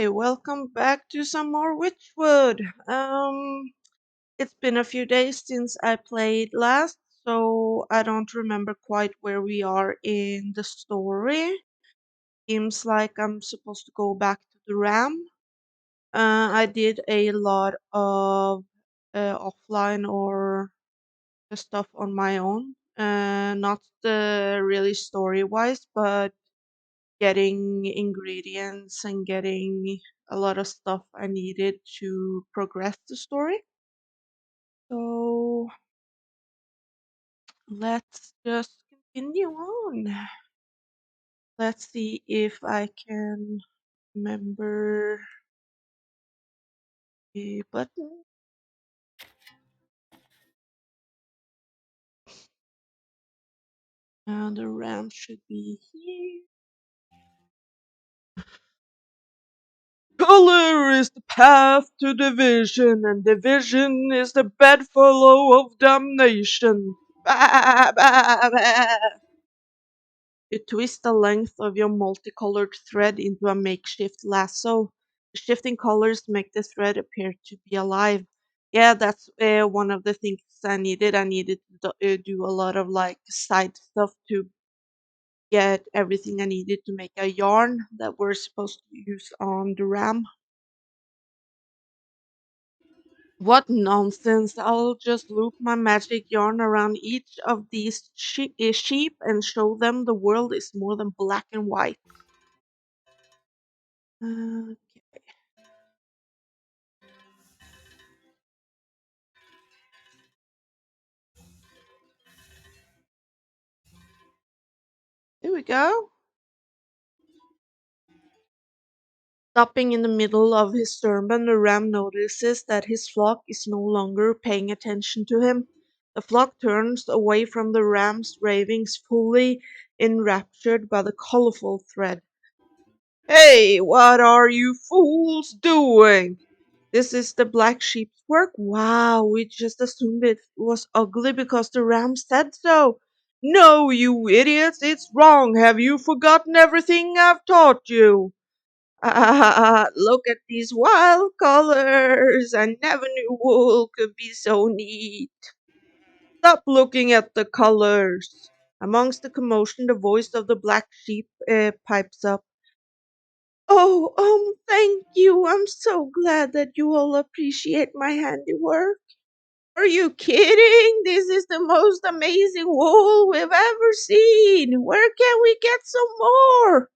Welcome back to some more Wytchwood. It's been a few days since I played last, so I don't remember quite where we are in the story. Seems like I'm supposed to go back to the Ram. I did a lot of offline or the stuff on my own. Not the really story wise, but getting ingredients and getting a lot of stuff I needed to progress the story. So let's just continue on. Let's see if I can remember the button. And the ramp should be here. Color is the path to division, and division is the bedfellow of damnation. Bah, bah, bah. You twist the length of your multicolored thread into a makeshift lasso. The shifting colors make the thread appear to be alive. Yeah, that's one of the things I needed. I needed to do a lot of like side stuff to get everything I needed to make a yarn that we're supposed to use on the ram. What nonsense! I'll just loop my magic yarn around each of these sheep and show them the world is more than black and white. Uh, Here we go. Stopping in the middle of his sermon, the ram notices that his flock is no longer paying attention to him. The flock turns away from the ram's ravings, fully enraptured by the colorful thread. Hey, what are you fools doing? This is the black sheep's work? Wow, we just assumed it was ugly because the ram said so. No, you idiots, it's wrong. Have you forgotten everything I've taught you? Ah, look at these wild colors. I never knew wool could be so neat. Stop looking at the colors. Amongst the commotion, the voice of the black sheep pipes up. Oh, thank you. I'm so glad that you all appreciate my handiwork. Are you kidding? This is the most amazing wool we've ever seen. Where can we get some more?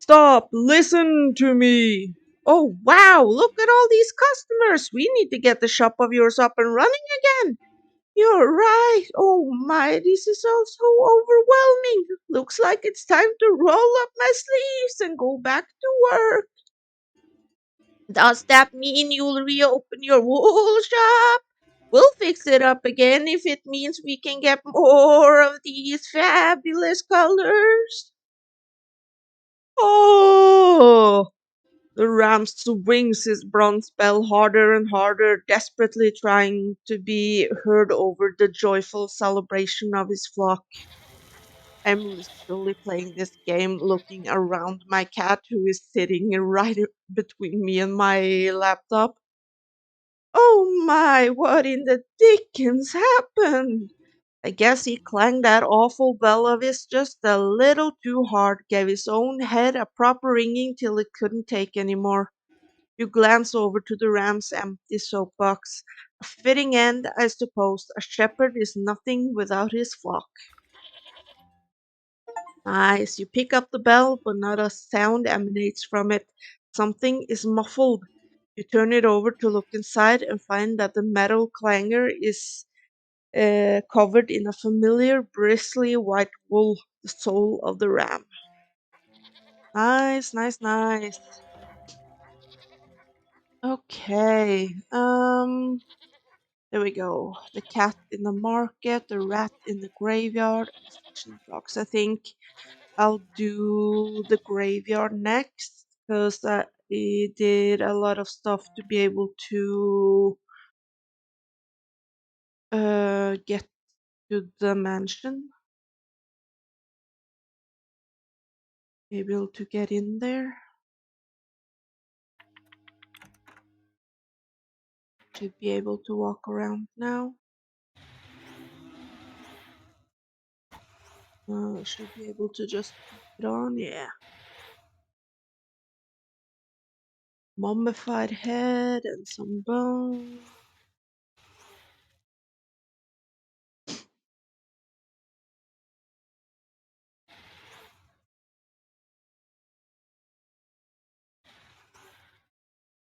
Stop, listen to me. Oh, wow, look at all these customers. We need to get the shop of yours up and running again. You're right. Oh my, this is all so overwhelming. Looks like it's time to roll up my sleeves and go back to work. Does that mean you'll reopen your wool shop? We'll fix it up again if it means we can get more of these fabulous colors. Oh! The ram swings his bronze bell harder and harder, desperately trying to be heard over the joyful celebration of his flock. I'm wistfully playing this game, looking around my cat, who is sitting right between me and my laptop. Oh my, what in the dickens happened? I guess he clanged that awful bell of his just a little too hard, gave his own head a proper ringing till it couldn't take any more. You glance over to the ram's empty soapbox. A fitting end, I suppose. A shepherd is nothing without his flock. Nice. You pick up the bell, but not a sound emanates from it. Something is muffled. You turn it over to look inside and find that the metal clanger is covered in a familiar, bristly white wool, the soul of the ram. Nice, nice, nice. Okay. There we go. The cat in the market, the rat in the graveyard, and the fishing box. I think I'll do the graveyard next because I did a lot of stuff to be able to get to the mansion, be able to get in there. Should be able to walk around now. Should be able to just pop it on. Yeah. Mummified head and some bone.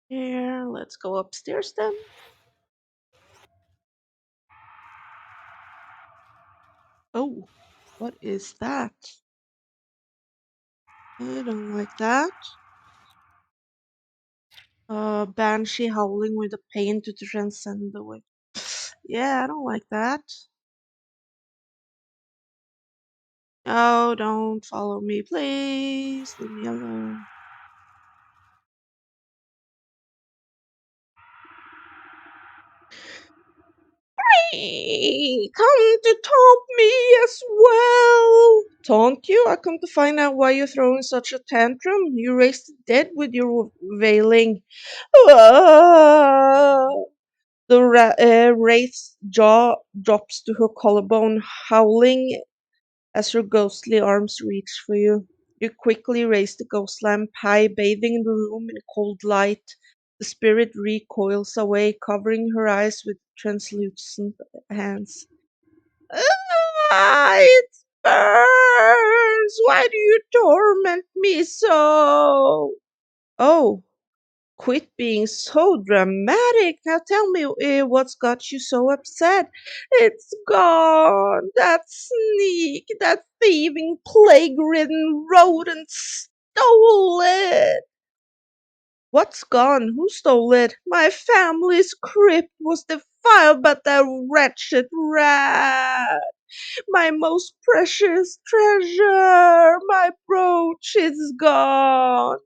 Here, let's go upstairs then. Oh, what is that? I don't like that. Banshee howling with a pain to transcend the way. Yeah, I don't like that. Oh, don't follow me, please. Leave me alone. Hey, come to taunt me as well. Taunt you? I come to find out why you're throwing such a tantrum. You raised the dead with your wailing. Ah. The wraith's jaw drops to her collarbone, howling as her ghostly arms reach for you. You quickly raise the ghost lamp high, bathing the room in cold light. The spirit recoils away, covering her eyes with translucent hands. Ah, it burns! Why do you torment me so? Oh, quit being so dramatic. Now tell me what's got you so upset. It's gone. That sneak, that thieving, plague ridden rodent stole it. What's gone? Who stole it? My family's crypt was defiled by that wretched rat. My most precious treasure, my brooch is gone.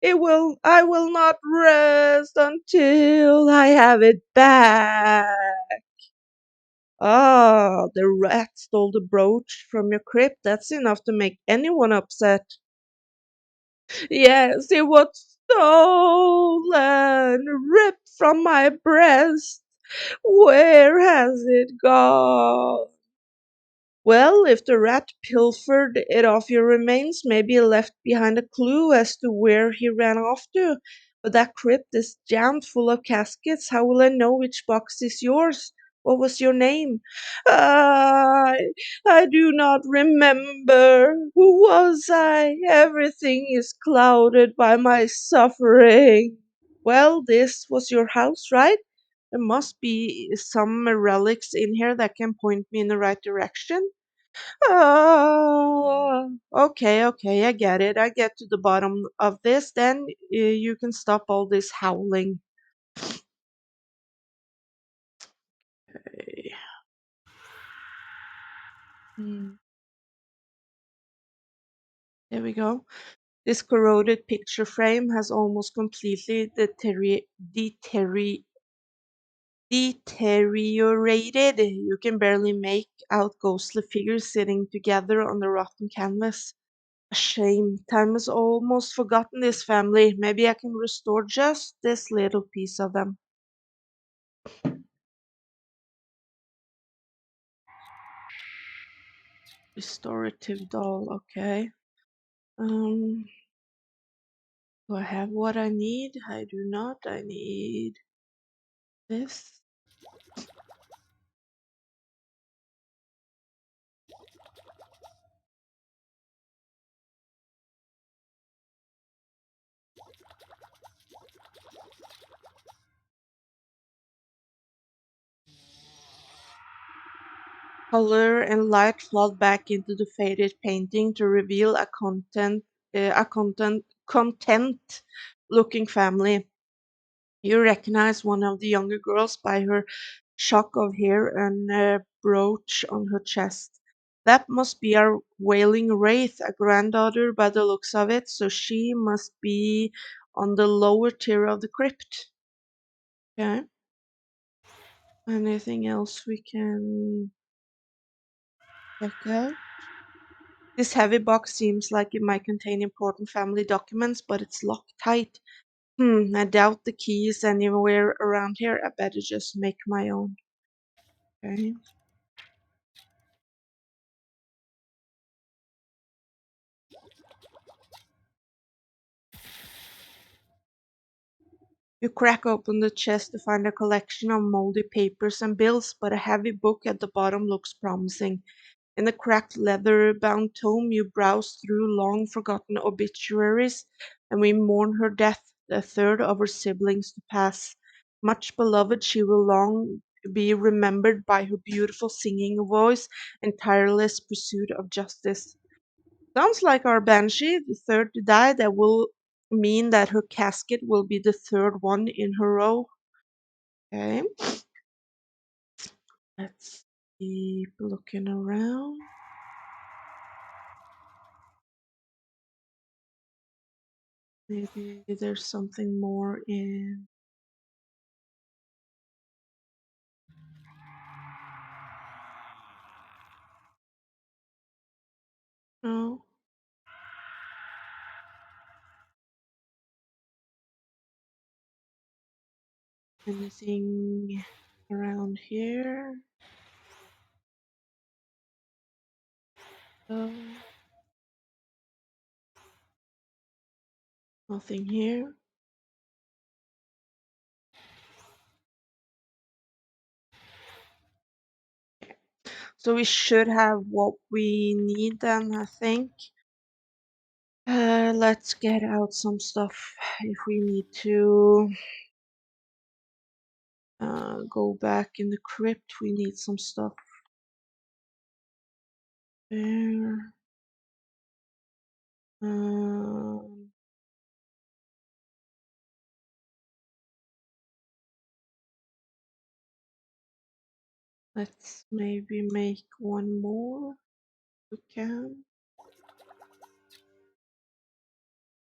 I will not rest until I have it back. Ah, the rat stole the brooch from your crypt. That's enough to make anyone upset. Yes, it was stolen, ripped from my breast. Where has it gone? Well, if the rat pilfered it off your remains, maybe he left behind a clue as to where he ran off to. But that crypt is jammed full of caskets. How will I know which box is yours? What was your name? I do not remember. Who was I? Everything is clouded by my suffering. Well, this was your house, right? There must be some relics in here that can point me in the right direction. Okay, okay, I get it. I get to the bottom of this. Then you can stop all this howling. Okay. Hmm, there we go. This corroded picture frame has almost completely deteriorated. You can barely make out ghostly figures sitting together on the rotten canvas. A shame. Time has almost forgotten this family. Maybe I can restore just this little piece of them. Restorative doll, okay. Um, do I have what I need? I do not. I need this. Color and light flood back into the faded painting to reveal a content looking family. You recognize one of the younger girls by her shock of hair and a brooch on her chest. That must be our wailing wraith, a granddaughter by the looks of it, so she must be on the lower tier of the crypt. Okay. Anything else we can check out? This heavy box seems like it might contain important family documents, but it's locked tight. I doubt the key is anywhere around here. I better just make my own. Okay. You crack open the chest to find a collection of moldy papers and bills, but a heavy book at the bottom looks promising. In the cracked leather bound tome, you browse through long forgotten obituaries, and we mourn her death, the third of her siblings to pass. Much beloved, she will long be remembered by her beautiful singing voice and tireless pursuit of justice. Sounds like our Banshee, the third to die. That will mean that her casket will be the third one in her row. Okay, let's keep looking around. Maybe there's something more in. No, anything around here? No, nothing here. So we should have what we need then, I think. Let's get out some stuff if we need to go back in the crypt. We need some stuff there. Um, let's maybe make one more. We can.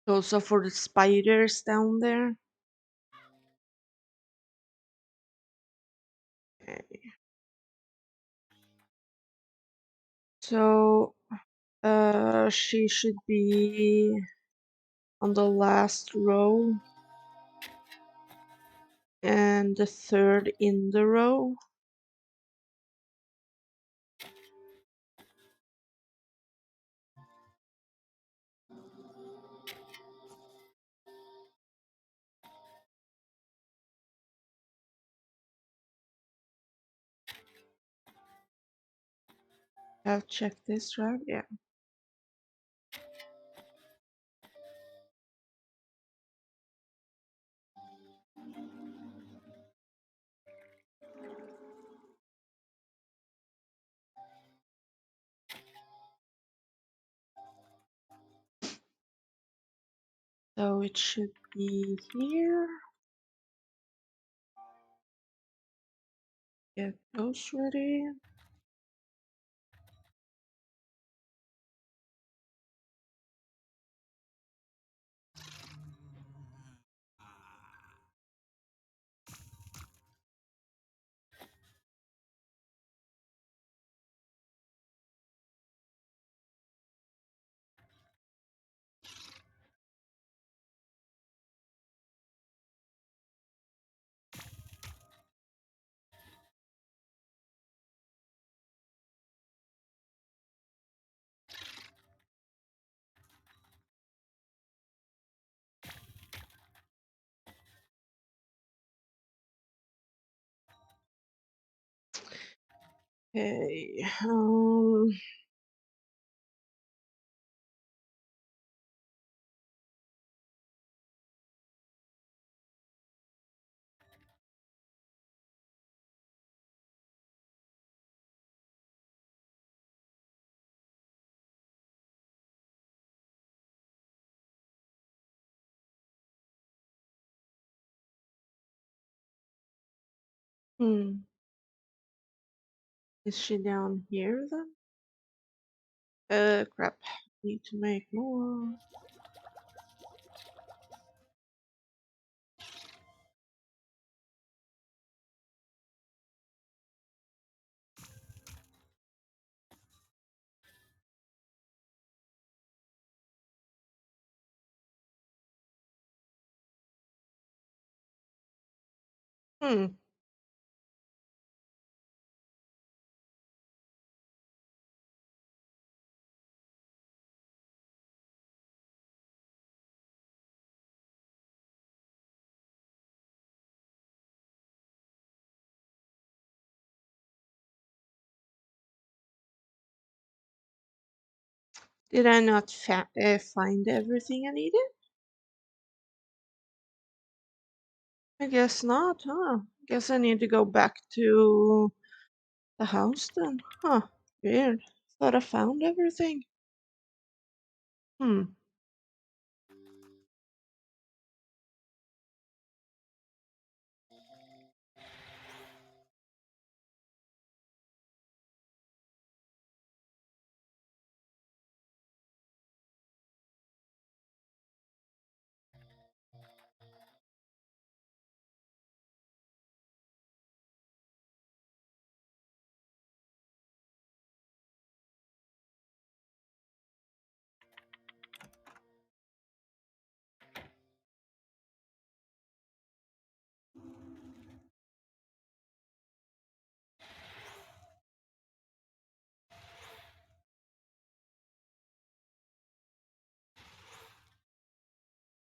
Also for the spiders down there. Okay. So she should be on the last row and the third in the row. I've checked this, right? Yeah. So it should be here. Get those ready. Okay. Is she down here then? Crap. Need to make more. Hmm. Did I not find everything I needed? I guess not, huh? Guess I need to go back to the house then. Huh. Weird. Thought I found everything. Hmm.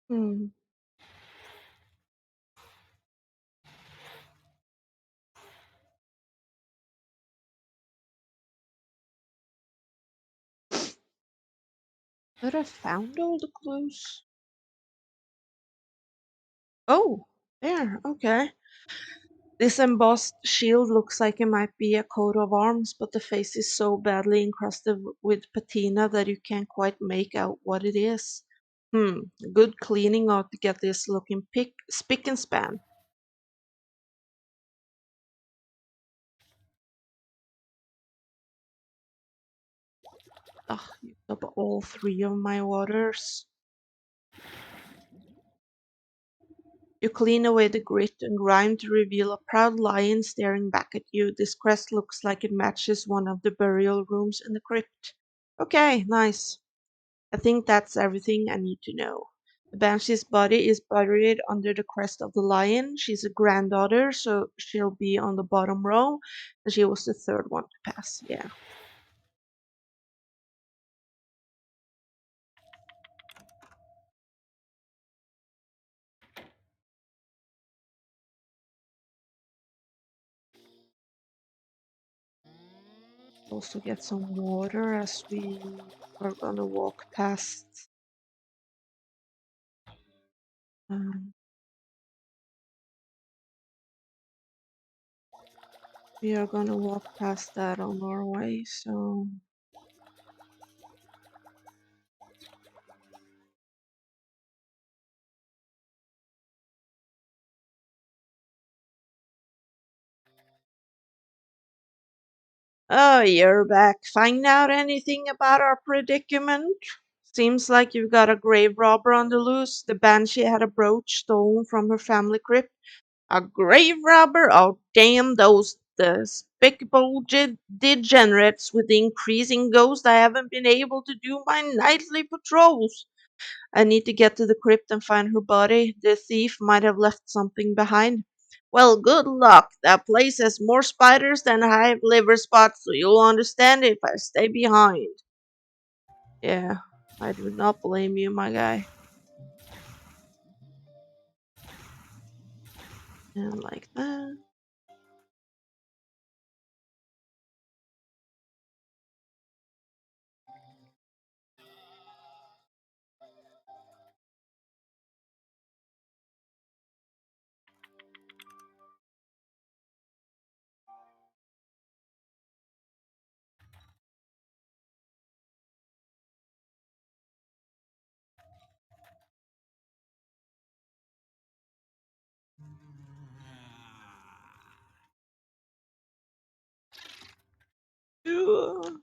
Hmm. But I found all the clues. Oh, there. Okay. This embossed shield looks like it might be a coat of arms, but the face is so badly encrusted with patina that you can't quite make out what it is. Good cleaning ought to get this looking spick and span. Ugh, used up all three of my waters. You clean away the grit and grime to reveal a proud lion staring back at you. This crest looks like it matches one of the burial rooms in the crypt. Okay, nice. I think that's everything I need to know. The Banshee's body is buried under the crest of the lion. She's a granddaughter, so she'll be on the bottom row, and she was the third one to pass. Yeah. Also get some water as we are gonna walk past. Um, we are gonna walk past that on our way, so oh, you're back. Find out anything about our predicament? Seems like you've got a grave robber on the loose. The banshee had a brooch stolen from her family crypt. A grave robber? Oh, damn those despicable degenerates. With the increasing ghost, I haven't been able to do my nightly patrols. I need to get to the crypt and find her body. The thief might have left something behind. Well, good luck. That place has more spiders than I have liver spots, so you'll understand if I stay behind. Yeah, I do not blame you, my guy. And like that. Ugh.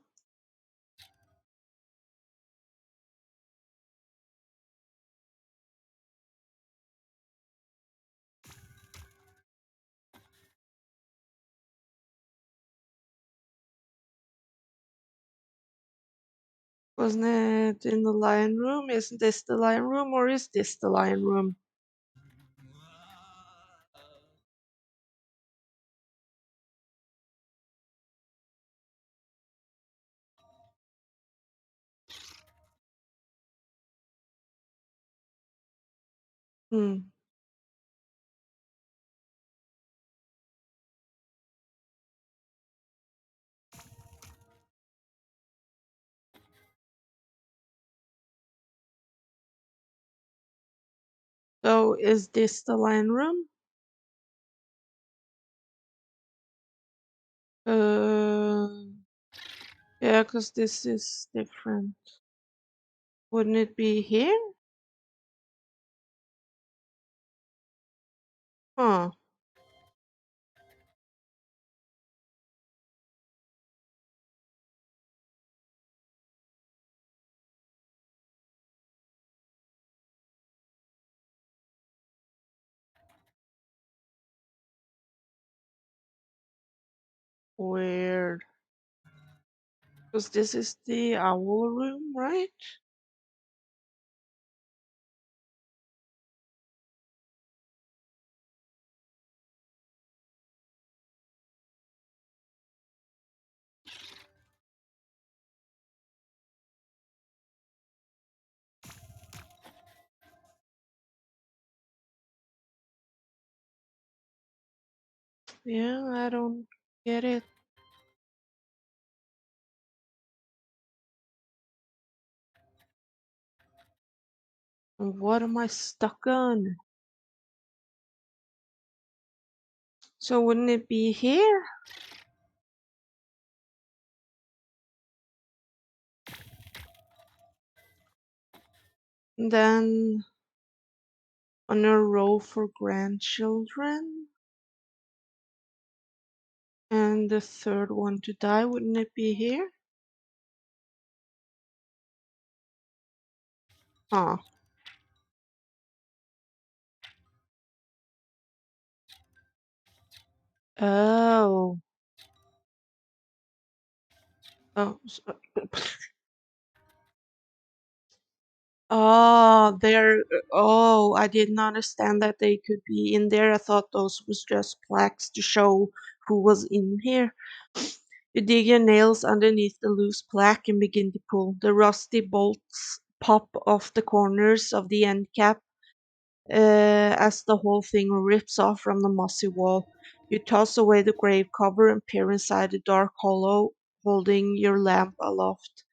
Wasn't it in the lion room? Isn't this the lion room or is this the lion room? Hmm. So is this the line room? Uh, yeah, because this is different. Wouldn't it be here? Huh. Weird. Because this is the owl room, right? Yeah, I don't get it. What am I stuck on? So wouldn't it be here? And then on a row for grandchildren? And the third one to die, wouldn't it be here? Huh. Oh. Oh. Oh, they're. Oh, I didn't understand that they could be in there. I thought those was just plaques to show who was in here. You dig your nails underneath the loose plaque and begin to pull. The rusty bolts pop off the corners of the end cap as the whole thing rips off from the mossy wall. You toss away the grave cover and peer inside the dark hollow, holding your lamp aloft.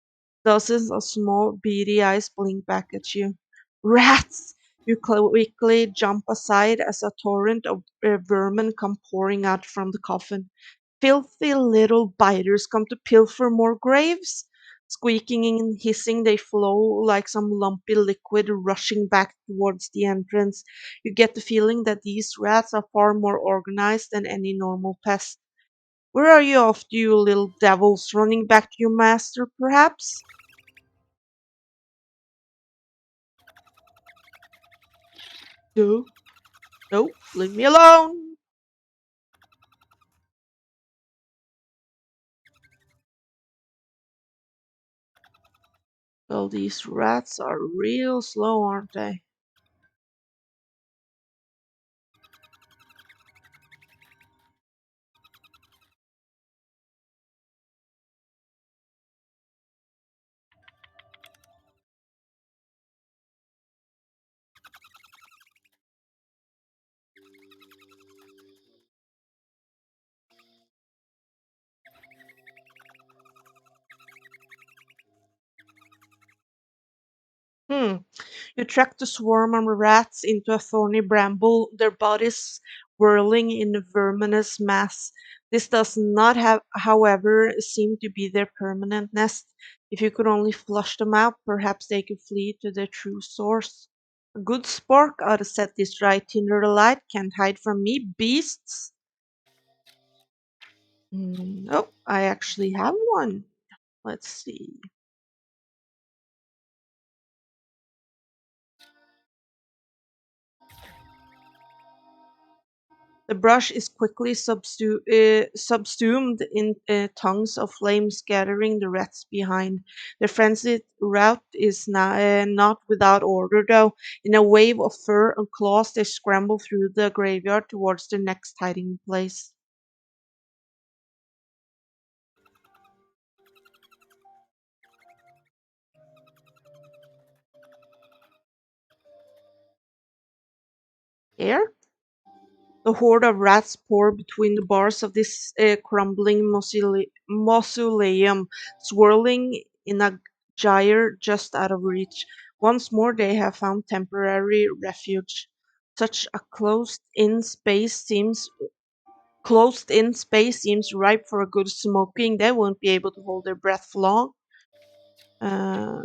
Dozens of small, beady eyes blink back at you. Rats! You quickly jump aside as a torrent of vermin come pouring out from the coffin. Filthy little biters come to pilfer more graves. Squeaking and hissing, they flow like some lumpy liquid rushing back towards the entrance. You get the feeling that these rats are far more organized than any normal pest. Where are you off to, you little devils? Running back to your master, perhaps? No, no, leave me alone. Well, these rats are real slow, aren't they? Hmm. You track the swarm of rats into a thorny bramble, their bodies whirling in a verminous mass. This does not have, however, seem to be their permanent nest. If you could only flush them out, perhaps they could flee to their true source. A good spork ought to set this right. Tinder the light can't hide from me, beasts. Nope, I actually have one. Let's see. The brush is quickly subsumed in tongues of flame, scattering the rats behind. The frenzied rout is not without order, though. In a wave of fur and claws, they scramble through the graveyard towards their next hiding place. Here, the horde of rats pour between the bars of this crumbling mausoleum, swirling in a gyre just out of reach. Once more, they have found temporary refuge. Such a closed in space seems ripe for a good smoking. They won't be able to hold their breath for long. Uh,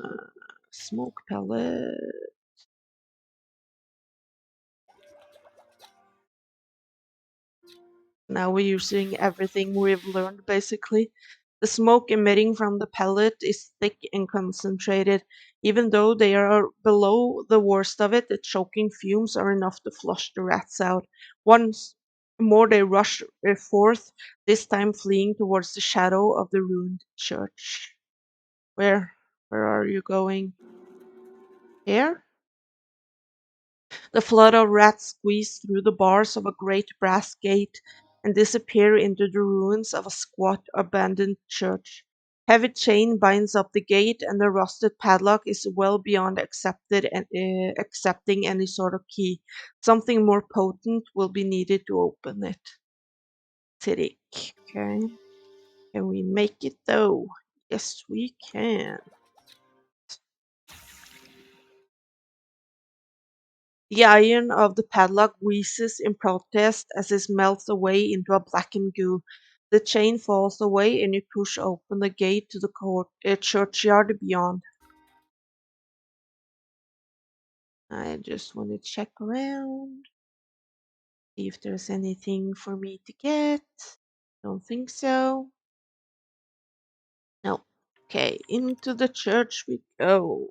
Smoke pellet. Now we're using everything we've learned basically. The smoke emitting from the pellet is thick and concentrated. Even though they are below the worst of it, the choking fumes are enough to flush the rats out. Once more they rush forth, this time fleeing towards the shadow of the ruined church. Where? Where are you going? Here? The flood of rats squeeze through the bars of a great brass gate and disappear into the ruins of a squat abandoned church. Heavy chain binds up the gate, and the rusted padlock is well beyond accepting any sort of key. Something more potent will be needed to open it. Tick. Okay. Can we make it though? Yes, we can. The iron of the padlock wheezes in protest as it melts away into a blackened goo. The chain falls away and you push open the gate to the churchyard beyond. I just want to check around, see if there's anything for me to get. Don't think so. No. Okay, into the church we go.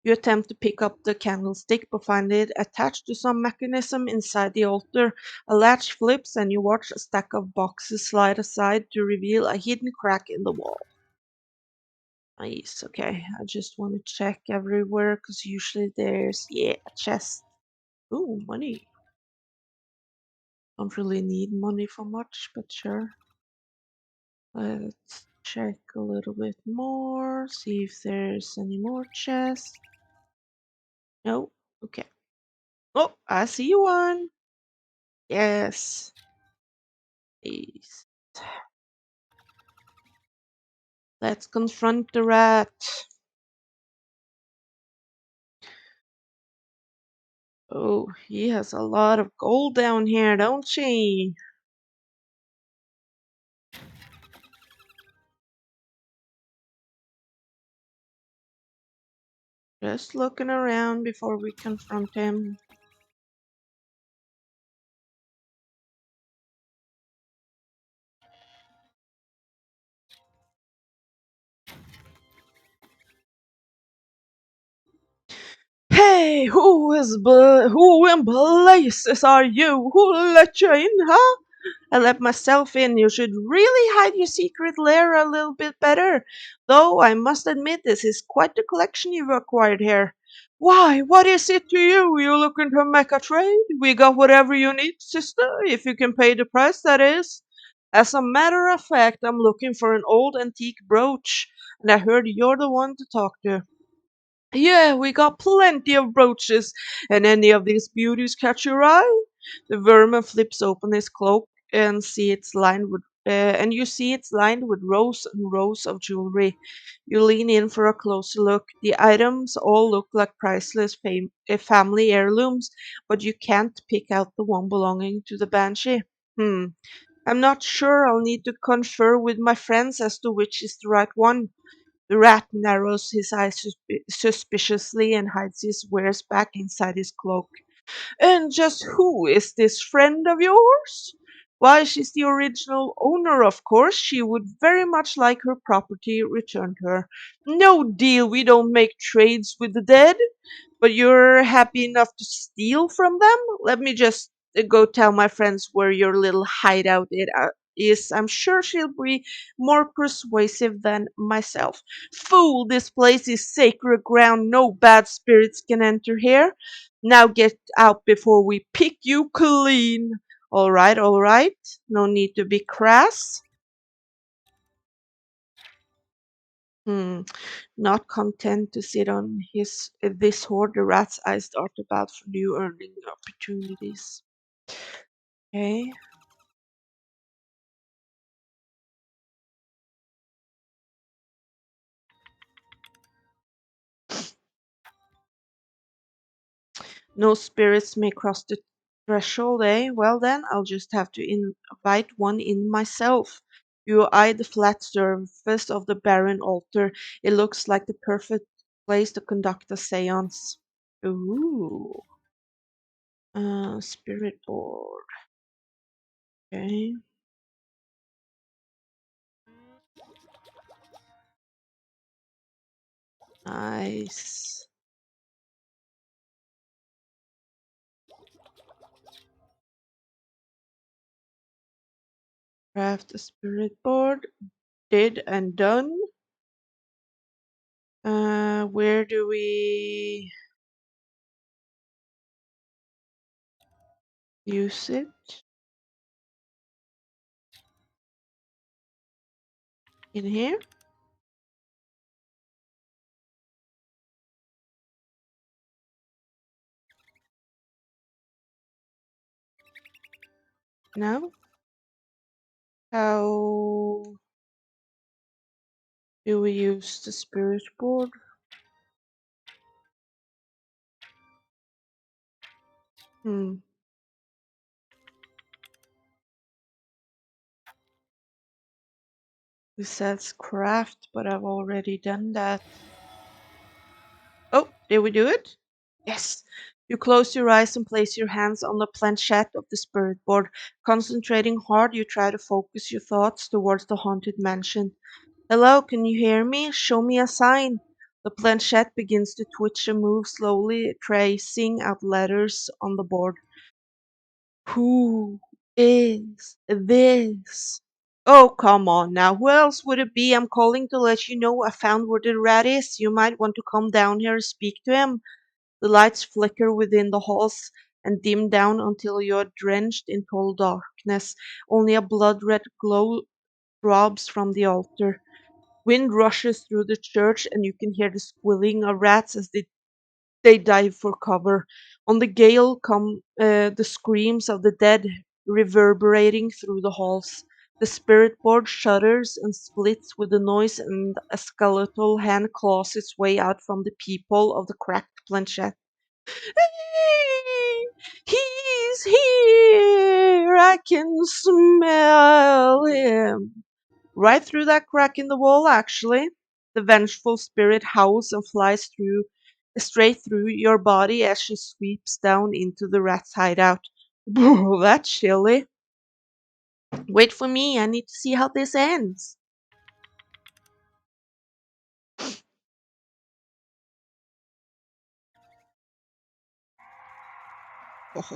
You attempt to pick up the candlestick but find it attached to some mechanism inside the altar. A latch flips and you watch a stack of boxes slide aside to reveal a hidden crack in the wall. Nice, okay. I just want to check everywhere because usually there's, yeah, a chest. Ooh, money. Don't really need money for much, but sure. Let's check a little bit more, see if there's any more chests. No? Okay. Oh, I see one. Yes. Please. Let's confront the rat. Oh, he has a lot of gold down here, don't she? Just looking around before we confront him. Hey, who in blazes are you? Who let you in, huh? I let myself in. You should really hide your secret lair a little bit better. Though I must admit this is quite the collection you've acquired here. Why, what is it to you? You looking to make a trade? We got whatever you need, sister, if you can pay the price, that is. As a matter of fact, I'm looking for an old antique brooch, and I heard you're the one to talk to. Yeah, we got plenty of brooches, and any of these beauties catch your eye? The vermin flips open his cloak and you see it's lined with rows and rows of jewelry. You lean in for a closer look. The items all look like priceless family heirlooms, but you can't pick out the one belonging to the banshee. Hmm. I'm not sure. I'll need to confer with my friends as to which is the right one. The rat narrows his eyes suspiciously and hides his wares back inside his cloak. And just who is this friend of yours? Why, she's the original owner, of course. She would very much like her property returned to her. No deal, we don't make trades with the dead. But you're happy enough to steal from them? Let me just go tell my friends where your little hideout is. I'm sure she'll be more persuasive than myself. Fool, this place is sacred ground. No bad spirits can enter here. Now get out before we pick you clean. All right. No need to be crass. Hmm. Not content to sit on his this hoard, the rat's eyes dart about for new earning opportunities. Okay. No spirits may cross the threshold, eh? Well then, I'll just have to invite one in myself. You eye the flat surface of the barren altar. It looks like the perfect place to conduct a seance. Ooh. Spirit board. Okay. Nice. Craft a spirit board. Did and done. Where do we use it? In here? No? How do we use the spirit board? Hmm. It says craft, but I've already done that. Oh, did we do it? Yes. You close your eyes and place your hands on the planchette of the spirit board. Concentrating hard, you try to focus your thoughts towards the haunted mansion. Hello, can you hear me? Show me a sign. The planchette begins to twitch and move slowly, tracing out letters on the board. Who is this? Oh, come on now. Who else would it be? I'm calling to let you know I found where the rat is. You might want to come down here and speak to him. The lights flicker within the halls and dim down until you're drenched in total darkness. Only a blood red glow throbs from the altar. Wind rushes through the church, and you can hear the squealing of rats as they dive for cover. On the gale come the screams of the dead reverberating through the halls. The spirit board shudders and splits with the noise, and a skeletal hand claws its way out from the peephole of the cracked planchette. He's here! I can smell him! Right through that crack in the wall, actually. The vengeful spirit howls and flies straight through your body as she sweeps down into the rat's hideout. Bro, that's chilly. Wait for me, I need to see how this ends.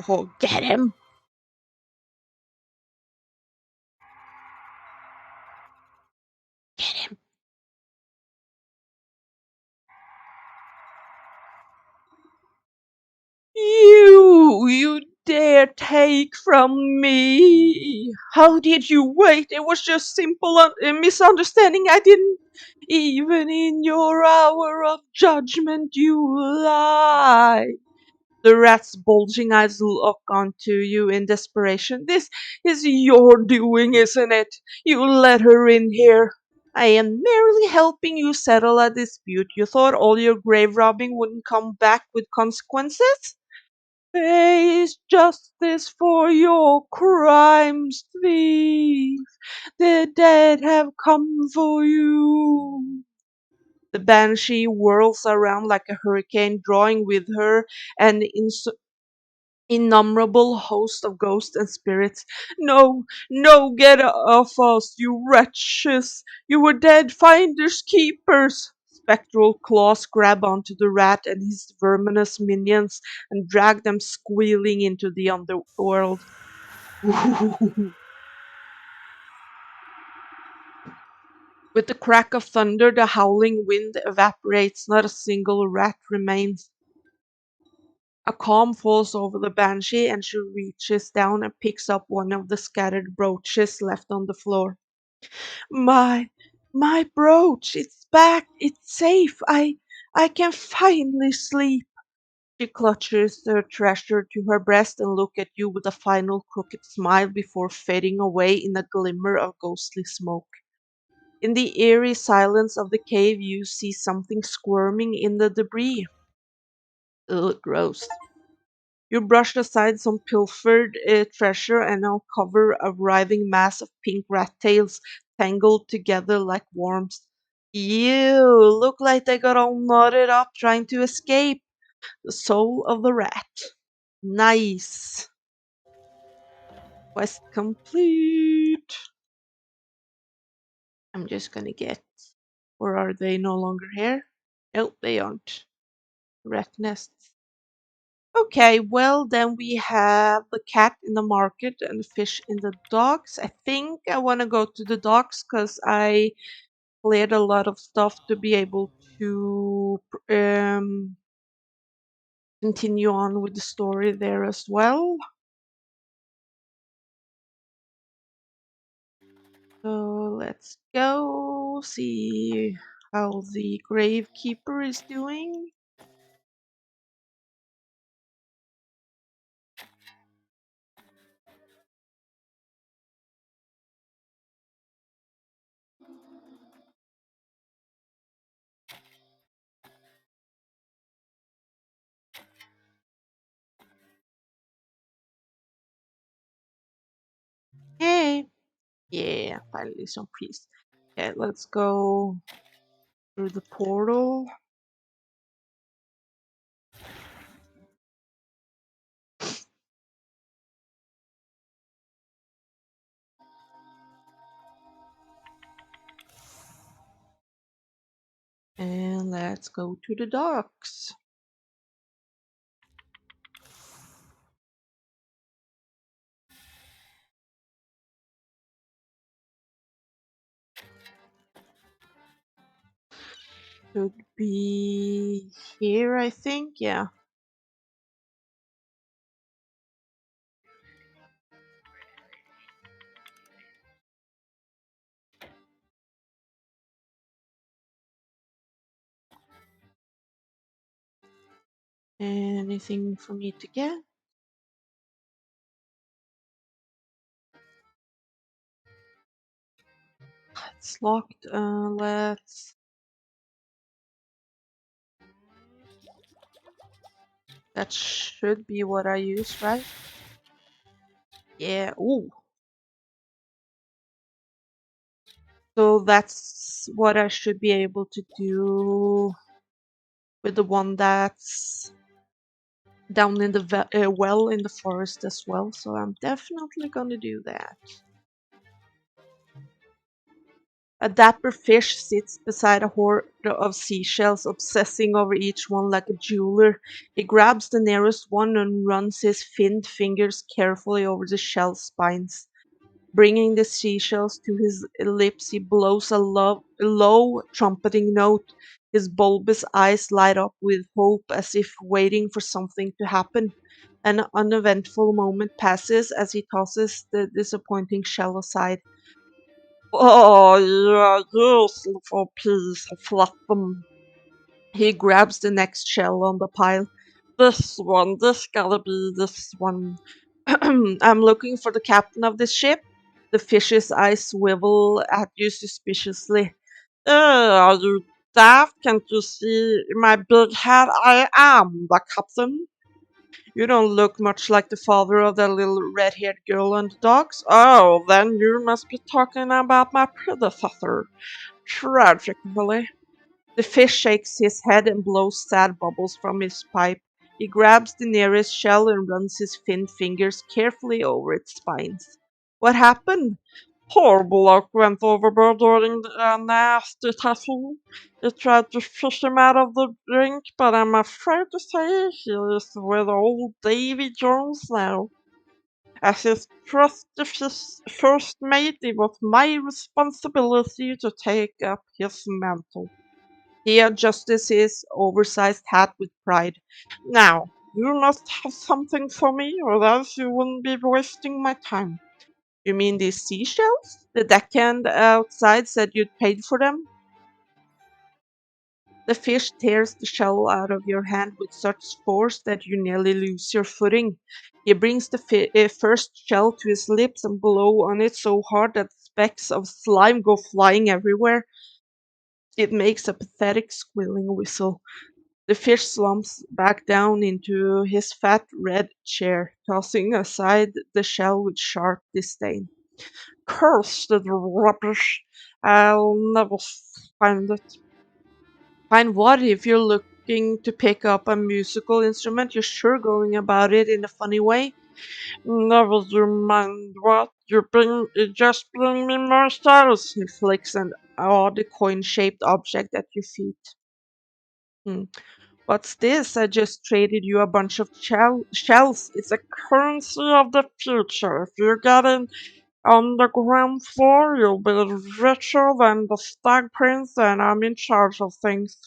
Oh, get him! Get him! You dare take from me? How did you wait? It was just simple misunderstanding. I didn't. Even in your hour of judgment, you lie. The rat's bulging eyes look onto you in desperation. This is your doing, isn't it? You let her in here. I am merely helping you settle a dispute. You thought all your grave robbing wouldn't come back with consequences? Face justice for your crimes, thief. The dead have come for you. The banshee whirls around like a hurricane, drawing with her an innumerable host of ghosts and spirits. No, no, get off us, you wretches! You were dead finders keepers! Spectral claws grab onto the rat and his verminous minions and drag them squealing into the underworld. With the crack of thunder, the howling wind evaporates. Not a single rat remains. A calm falls over the banshee and she reaches down and picks up one of the scattered brooches left on the floor. My my brooch, it's back, it's safe. I can finally sleep. She clutches the treasure to her breast and looks at you with a final crooked smile before fading away in a glimmer of ghostly smoke. In the eerie silence of the cave, you see something squirming in the debris. Ugh, gross. You brushed aside some pilfered treasure and uncover a writhing mass of pink rat tails tangled together like worms. Ew, look like they got all knotted up trying to escape. The soul of the rat. Nice. Quest complete. I'm just gonna get. Or are they no longer here? Nope, they aren't. Rat nests. Okay, well, then we have the cat in the market and the fish in the docks. I think I want to go to the docks because I cleared a lot of stuff to be able to continue on with the story there as well. So let's go see how the gravekeeper is doing. Hey, yeah, finally some peace. Okay, let's go through the portal. And let's go to the docks. Should be here, I think. Yeah. Anything for me to get? It's locked. Let's. That should be what I use, right? Yeah. Ooh. So that's what I should be able to do with the one that's down in the well in the forest as well. So I'm definitely gonna do that. A dapper fish sits beside a horde of seashells, obsessing over each one like a jeweler. He grabs the nearest one and runs his finned fingers carefully over the shell spines. Bringing the seashells to his lips, he blows a low, trumpeting note. His bulbous eyes light up with hope as if waiting for something to happen. An uneventful moment passes as he tosses the disappointing shell aside. Oh, yeah, yes, for peace, flap them. He grabs the next shell on the pile. This gotta be this one. I'm looking for the captain of this ship. The fish's eyes swivel at you suspiciously. Are you daft? Can't you see my big head? I am the captain. You don't look much like the father of that little red-haired girl on the docks. Oh, then you must be talking about my predecessor. Tragically. The fish shakes his head and blows sad bubbles from his pipe. He grabs the nearest shell and runs his thin fingers carefully over its spines. What happened? Poor bloke went overboard during a nasty typhoon. He tried to fish him out of the drink, but I'm afraid to say he is with old Davy Jones now. As his trusty first mate, it was my responsibility to take up his mantle. He adjusts his oversized hat with pride. Now, You must have something for me, or else you wouldn't be wasting my time. You mean these seashells? The deckhand outside said you'd paid for them? The fish tears the shell out of your hand with such force that you nearly lose your footing. He brings the first shell to his lips and blows on it so hard that specks of slime go flying everywhere. It makes a pathetic squealing whistle. The fish slumps back down into his fat red chair, tossing aside the shell with sharp disdain. Cursed rubbish! I'll never find it. Find what? If you're looking to pick up a musical instrument, you're sure going about it in a funny way. Never you mind what you just bring me more stars. He flicks an odd coin-shaped object at your feet. Hmm. What's this? I just traded you a bunch of shells. It's a currency of the future. If you get it on the ground floor, you'll be richer than the stag prince, and I'm in charge of things.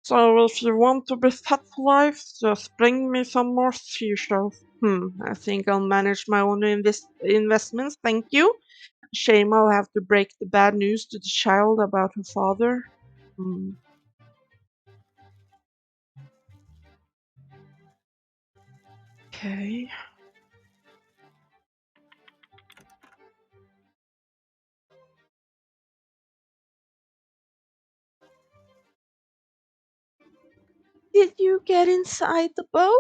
So if you want to be set for life, just bring me some more seashells. I think I'll manage my own investments, thank you. Shame I'll have to break the bad news to the child about her father. Hmm. Okay. Did you get inside the boat?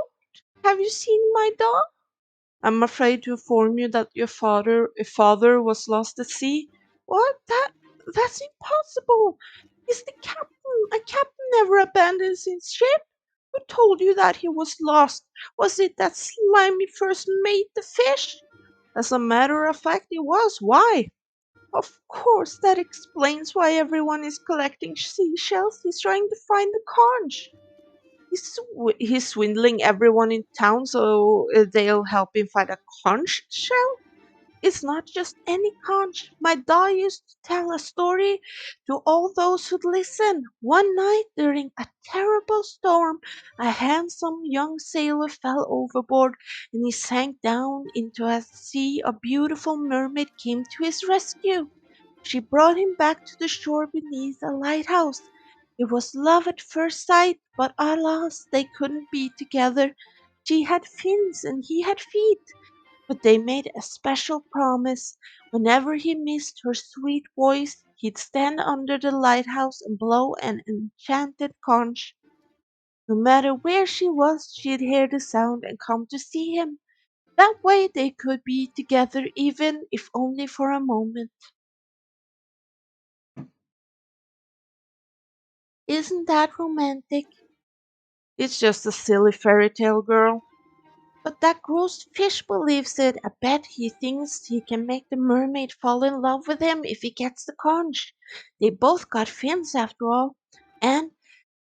Have you seen my dog? I'm afraid to inform you that your father was lost at sea. What? That's impossible. He's the captain. A captain never abandons his ship. Who told you that he was lost? Was it that slimy first mate, the fish? As a matter of fact, it was. Why? Of course, that explains why everyone is collecting seashells. He's trying to find the conch. He's swindling everyone in town so they'll help him find a conch shell. It's not just any conch. My dad used to tell a story to all those who'd listen. One night during a terrible storm, a handsome young sailor fell overboard and he sank down into a sea. A beautiful mermaid came to his rescue. She brought him back to the shore beneath a lighthouse. It was love at first sight, but alas, they couldn't be together. She had fins and he had feet, but they made a special promise. Whenever he missed her sweet voice, he'd stand under the lighthouse and blow an enchanted conch. No matter where she was, she'd hear the sound and come to see him. That way they could be together, even if only for a moment. Isn't that romantic? It's just a silly fairy tale, girl. But that gross fish believes it. I bet he thinks he can make the mermaid fall in love with him if he gets the conch. They both got fins after all. And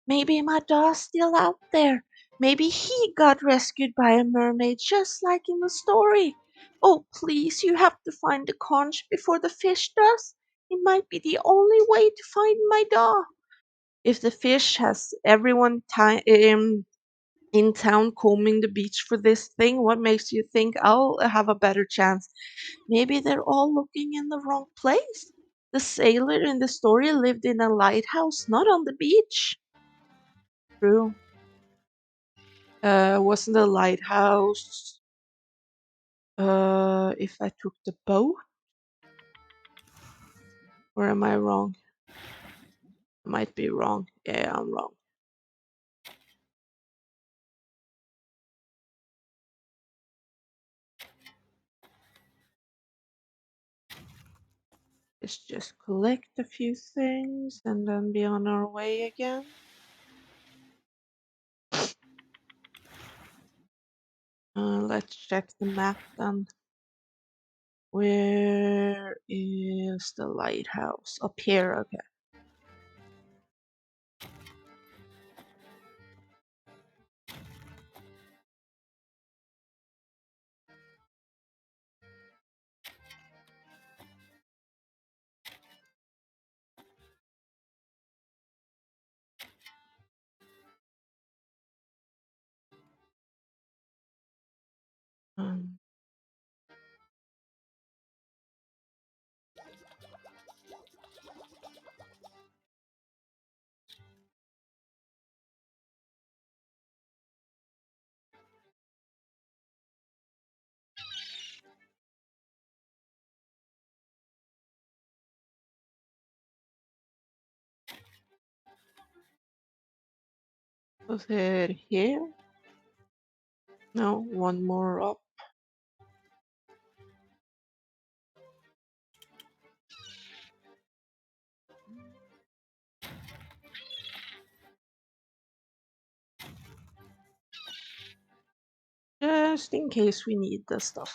maybe my dog's still out there. Maybe he got rescued by a mermaid just like in the story. Oh, please, you have to find the conch before the fish does. It might be the only way to find my dog. If the fish has everyone in town combing the beach for this thing, what makes you think I'll have a better chance? Maybe they're all looking in the wrong place. The sailor in the story lived in a lighthouse, not on the beach. True. Wasn't the lighthouse if I took the boat? Or am I wrong? I might be wrong. Yeah, I'm wrong. Let's just collect a few things and then be on our way again. Let's check the map then. Where is the lighthouse? Up here, okay. Was it here? No, one more up. Just in case we need the stuff.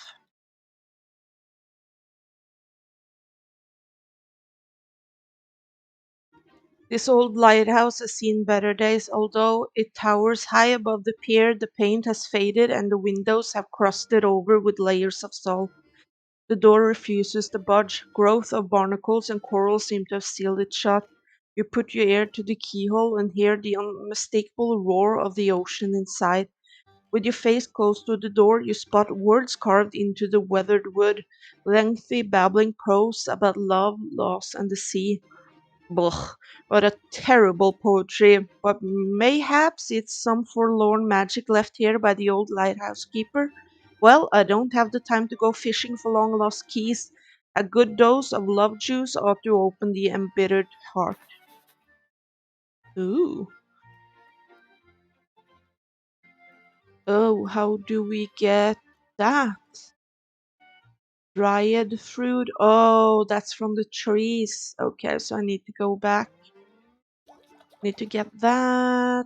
This old lighthouse has seen better days, although it towers high above the pier. The paint has faded and the windows have crusted over with layers of salt. The door refuses to budge. Growth of barnacles and coral seem to have sealed it shut. You put your ear to the keyhole and hear the unmistakable roar of the ocean inside. With your face close to the door, you spot words carved into the weathered wood, lengthy babbling prose about love, loss, and the sea. Blah, what a terrible poetry, but mayhaps it's some forlorn magic left here by the old lighthouse keeper. Well, I don't have the time to go fishing for long lost keys. A good dose of love juice ought to open the embittered heart. Ooh. Oh, how do we get that? Dryad fruit. Oh, that's from the trees. Okay, so I need to go back. Need to get that.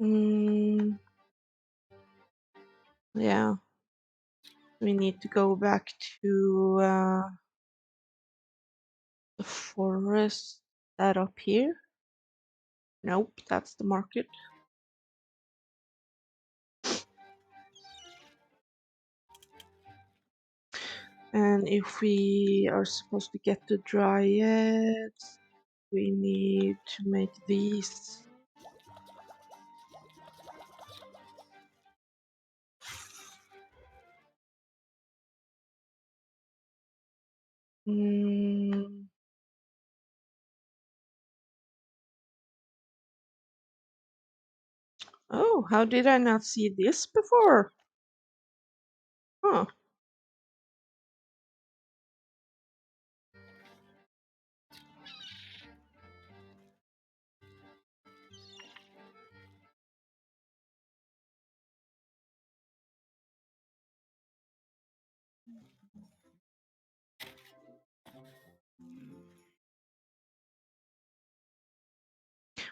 Mm, yeah. We need to go back to the forest. That up here? Nope, that's the market. And if we are supposed to get the dryads, we need to make these. Mm. Oh, how did I not see this before? Huh.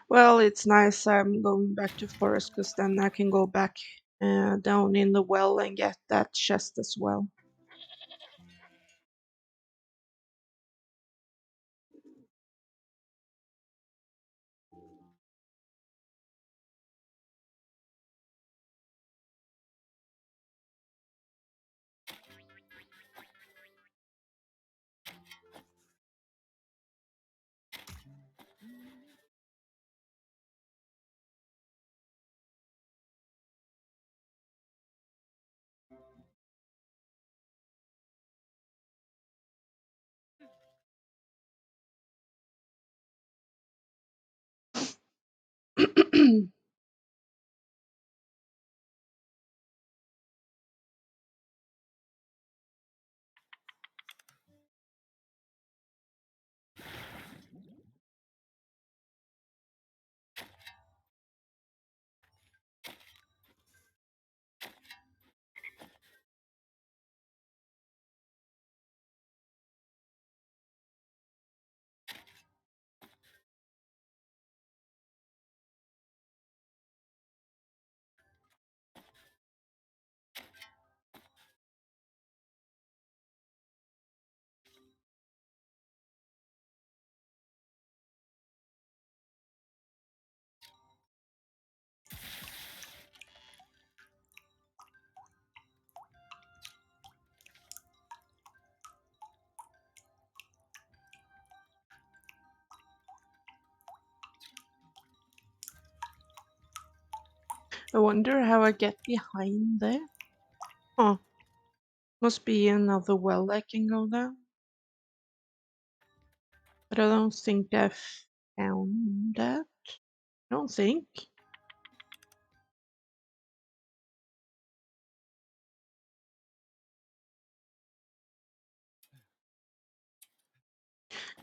Well, it's nice I'm going back to forest because then I can go back down in the well and get that chest as well. I wonder how I get behind there. Huh. Must be another well I can go down. But I don't think I've found that. I don't think.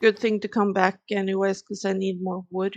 Good thing to come back anyways, because I need more wood.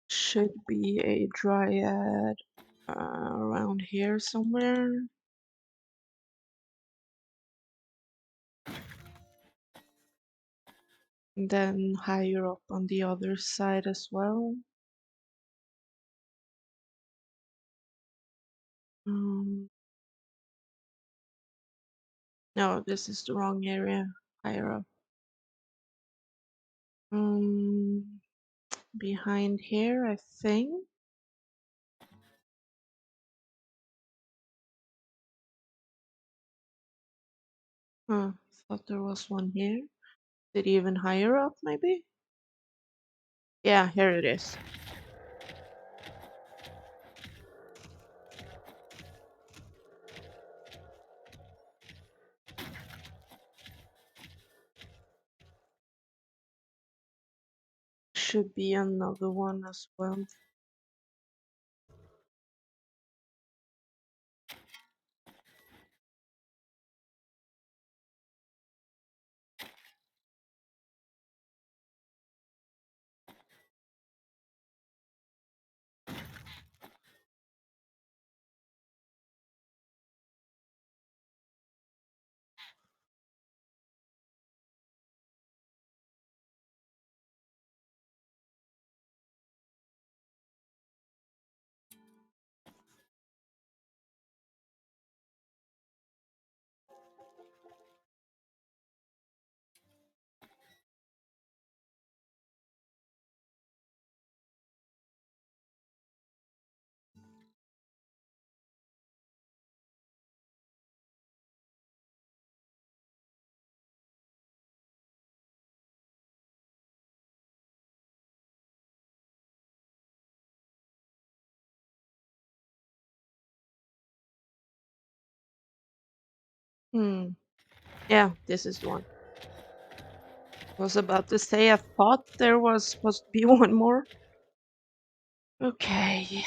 Should be a dryad around here somewhere. And then higher up on the other side as well. Um, no, this is the wrong area. Higher up. Um, Behind here, I think. Huh, thought there was one here. Did even higher up, maybe? Yeah, here it is. Should be another one as well. Hmm. Yeah, this is the one. Was about to say I thought there was supposed to be one more. Okay.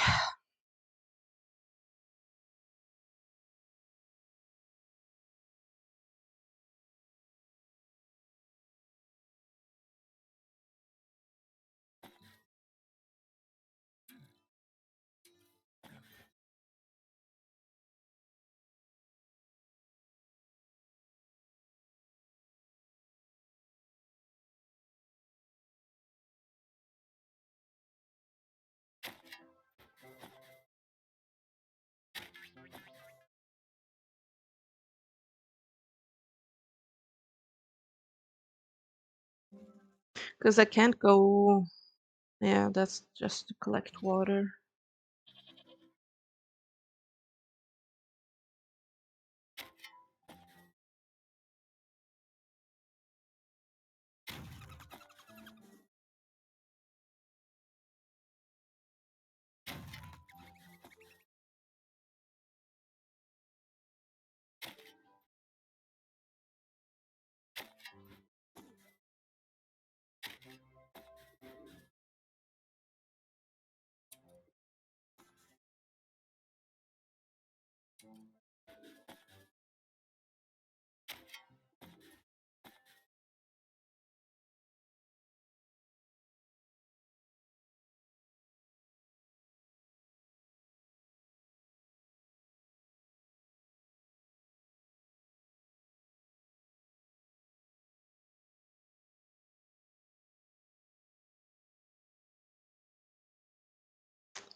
Because I can't go. Yeah, that's just to collect water.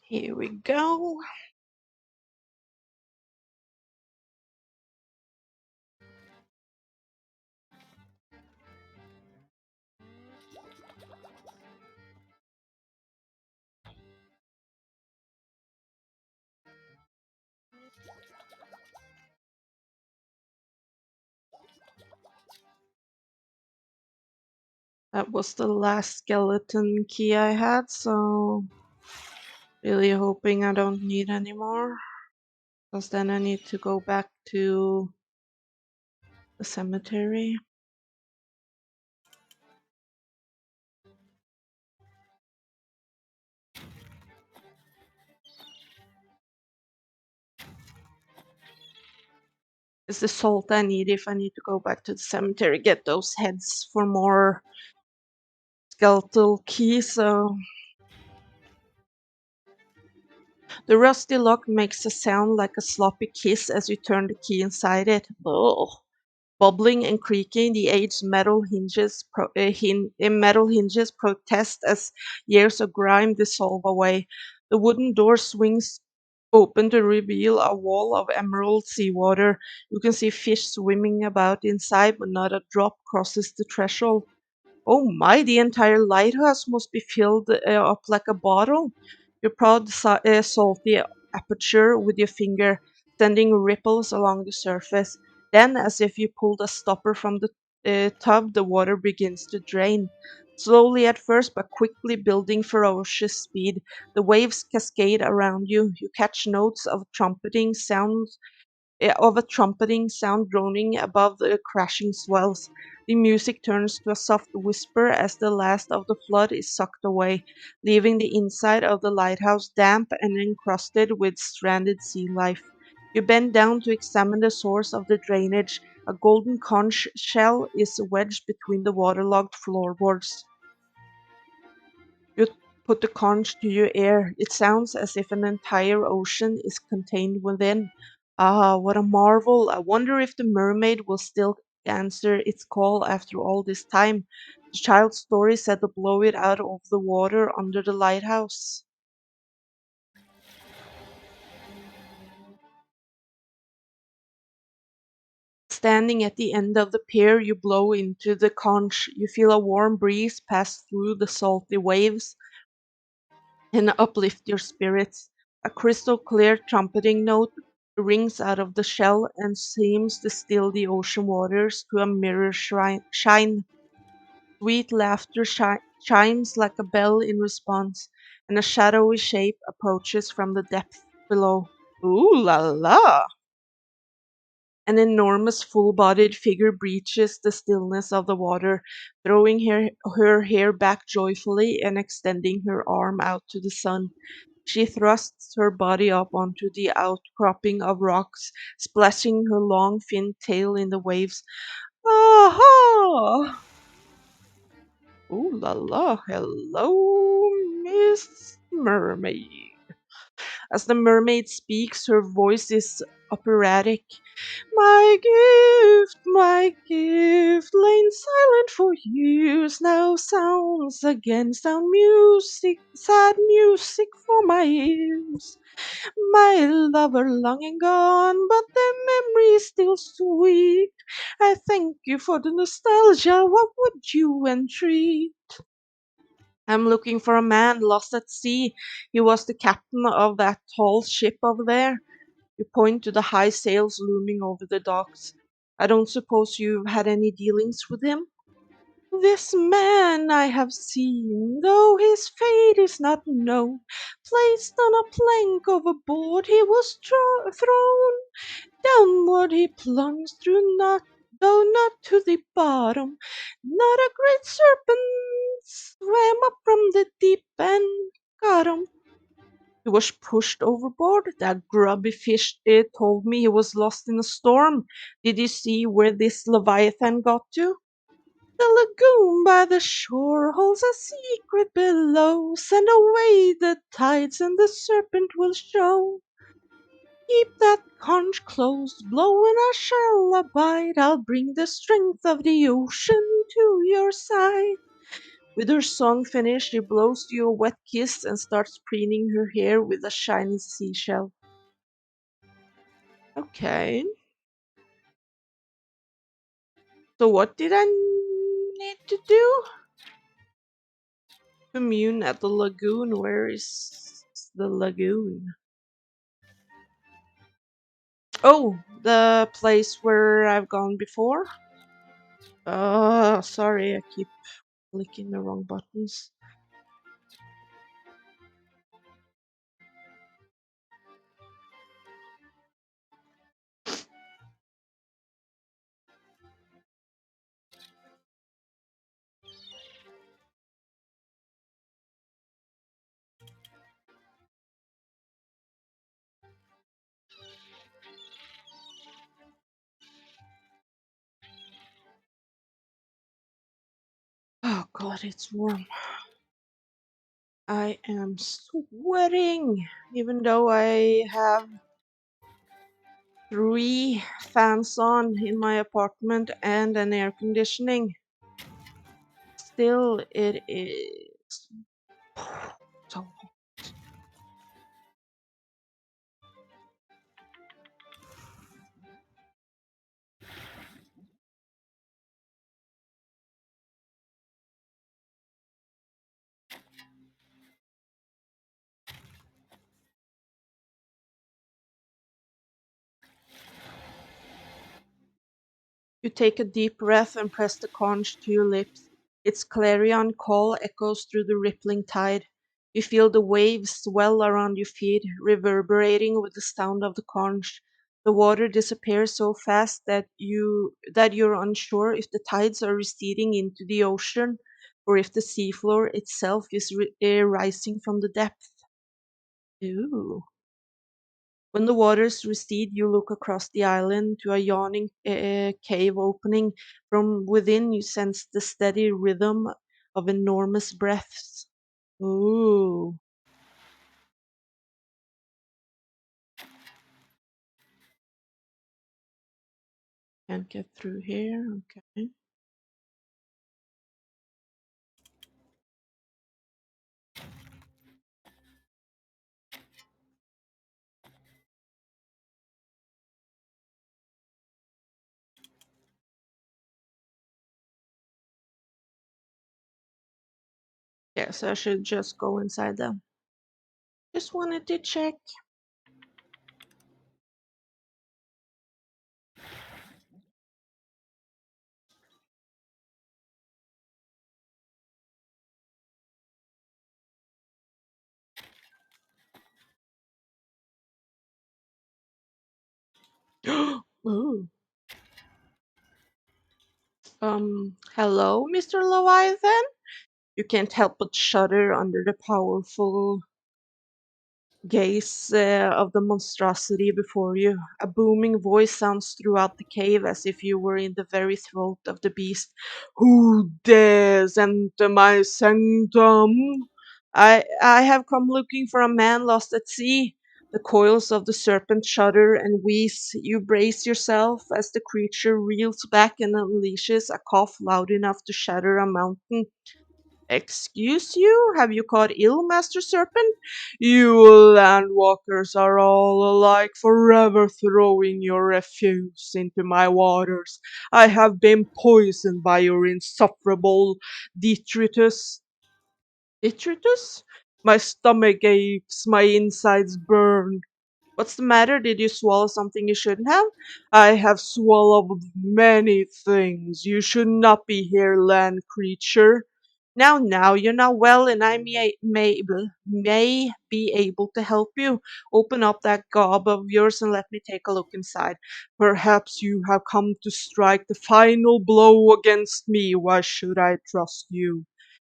Here we go. That was the last skeleton key I had, so really hoping I don't need any more. Because then I need to go back to the cemetery. It's the salt I need if I need to go back to the cemetery, get those heads for more skeletal keys. So the rusty lock makes a sound like a sloppy kiss as you turn the key inside it. Ugh. Bubbling and creaking, the aged metal hinges protest as years of grime dissolve away. The wooden door swings open to reveal a wall of emerald seawater. You can see fish swimming about inside, but not a drop crosses the threshold. Oh my, the entire lighthouse must be filled up like a bottle. You prod the salty aperture with your finger, sending ripples along the surface. Then, as if you pulled a stopper from the tub, the water begins to drain. Slowly at first, but quickly building ferocious speed, the waves cascade around you. You catch notes of a trumpeting sound droning above the crashing swells. The music turns to a soft whisper as the last of the flood is sucked away, leaving the inside of the lighthouse damp and encrusted with stranded sea life. You bend down to examine the source of the drainage. A golden conch shell is wedged between the waterlogged floorboards. You put the conch to your ear. It sounds as if an entire ocean is contained within. Ah, what a marvel! I wonder if the mermaid will still answer its call after all this time. The child's story said to blow it out of the water under the lighthouse. Standing at the end of the pier, you blow into the conch. You feel a warm breeze pass through the salty waves and uplift your spirits. A crystal clear trumpeting note rings out of the shell and seems to still the ocean waters to a mirror shine. Sweet laughter chimes like a bell in response, and a shadowy shape approaches from the depth below. Ooh la la! An enormous full bodied figure breaches the stillness of the water, throwing her hair back joyfully and extending her arm out to the sun. She thrusts her body up onto the outcropping of rocks, splashing her long fin tail in the waves. Aha! Ooh la la, hello, Miss Mermaid. As the mermaid speaks, her voice is operatic. My gift, lain silent for years, now sounds again, sound music, sad music for my ears. My lover long and gone, but the memory is still sweet. I thank you for the nostalgia, what would you entreat? I'm looking for a man lost at sea. He was the captain of that tall ship over there. You point to the high sails looming over the docks. I don't suppose you've had any dealings with him? This man I have seen, though his fate is not known, placed on a plank overboard, he was thrown. Downward he plunged through not, though not to the bottom. Not a great serpent swam up from the deep and got him. He was pushed overboard. That grubby fish told me he was lost in a storm. Did you see where this Leviathan got to? The lagoon by the shore holds a secret below. Send away the tides and the serpent will show. Keep that conch closed, blow and I shall abide. I'll bring the strength of the ocean to your side. With her song finished, she blows you a wet kiss and starts preening her hair with a shiny seashell. Okay. So what did I need to do? Commune at the lagoon. Where is the lagoon? Oh, the place where I've gone before? Sorry, I keep clicking the wrong buttons. God, it's warm. I am sweating, even though I have three fans on in my apartment and an air conditioning. Still, it is so. You take a deep breath and press the conch to your lips. Its clarion call echoes through the rippling tide. You feel the waves swell around your feet, reverberating with the sound of the conch. The water disappears so fast that you're unsure if the tides are receding into the ocean or if the seafloor itself is rising from the depth. Ooh. When the waters recede, you look across the island to a yawning cave opening. From within, you sense the steady rhythm of enormous breaths. Ooh, can't get through here. Okay. Yes, I should just go inside them. Just wanted to check. Ooh. Hello, Mr. Leviathan? You can't help but shudder under the powerful gaze of the monstrosity before you. A booming voice sounds throughout the cave as if you were in the very throat of the beast. Who dares enter my sanctum? I have come looking for a man lost at sea. The coils of the serpent shudder and wheeze. You brace yourself as the creature reels back and unleashes a cough loud enough to shatter a mountain. Excuse you? Have you caught ill, Master Serpent? You landwalkers are all alike, forever throwing your refuse into my waters. I have been poisoned by your insufferable detritus. Detritus? My stomach aches, my insides burn. What's the matter? Did you swallow something you shouldn't have? I have swallowed many things. You should not be here, land creature. Now, you're not well, and I may be able to help you. Open up that gob of yours and let me take a look inside. Perhaps you have come to strike the final blow against me. Why should I trust you?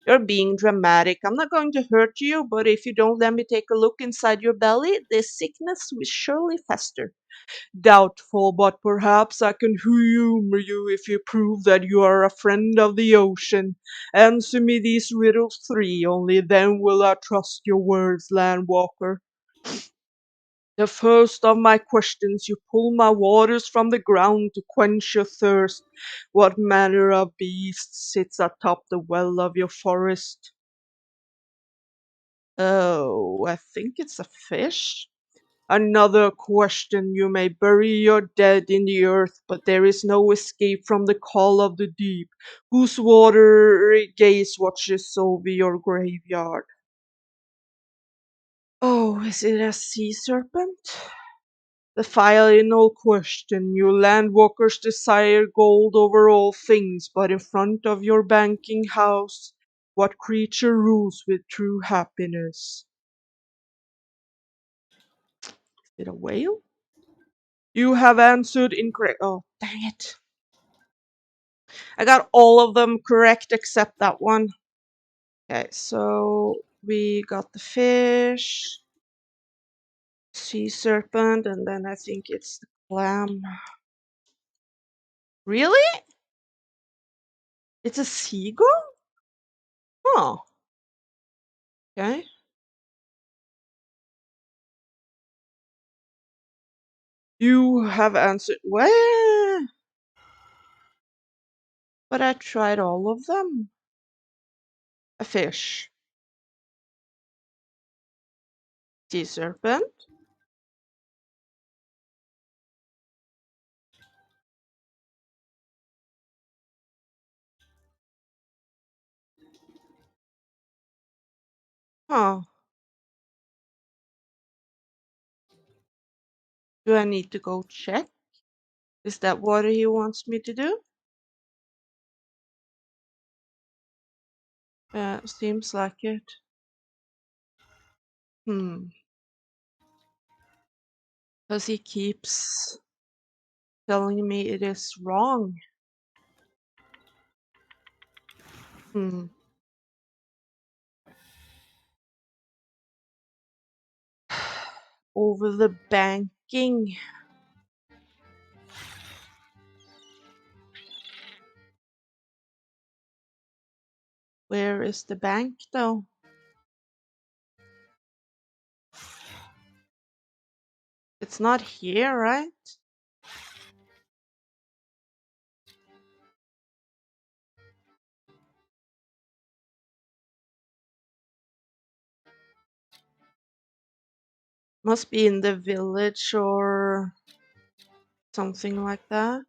You're being dramatic. I'm not going to hurt you, but if you don't let me take a look inside your belly, this sickness will surely fester. Doubtful, but perhaps I can humor you if you prove that you are a friend of the ocean. Answer me these riddles three, only then will I trust your words, Landwalker. The first of my questions, you pull my waters from the ground to quench your thirst. What manner of beast sits atop the well of your forest? Oh, I think it's a fish. Another question. You may bury your dead in the earth, but there is no escape from the call of the deep. Whose watery gaze watches over your graveyard? Oh, is it a sea serpent? The final question. You landwalkers desire gold over all things, but in front of your banking house, what creature rules with true happiness? Is it a whale? You have answered incorrect. Oh, dang it. I got all of them correct except that one. Okay, so we got the fish, sea serpent, and then I think it's the clam. Really? It's a seagull? Oh, okay. You have answered well, but I tried all of them. A fish, sea serpent. Huh. Do I need to go check? Is that what he wants me to do? Seems like it. Hmm. Because he keeps telling me it is wrong. Hmm. Over the banking. Where is the bank though? It's not here, right? Must be in the village or something like that.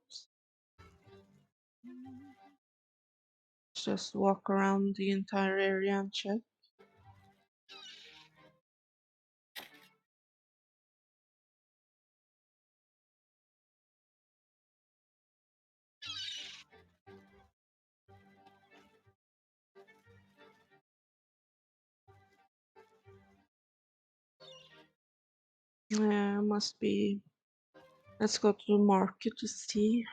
Just walk around the entire area and check. Yeah, must be. Let's go to the market to see.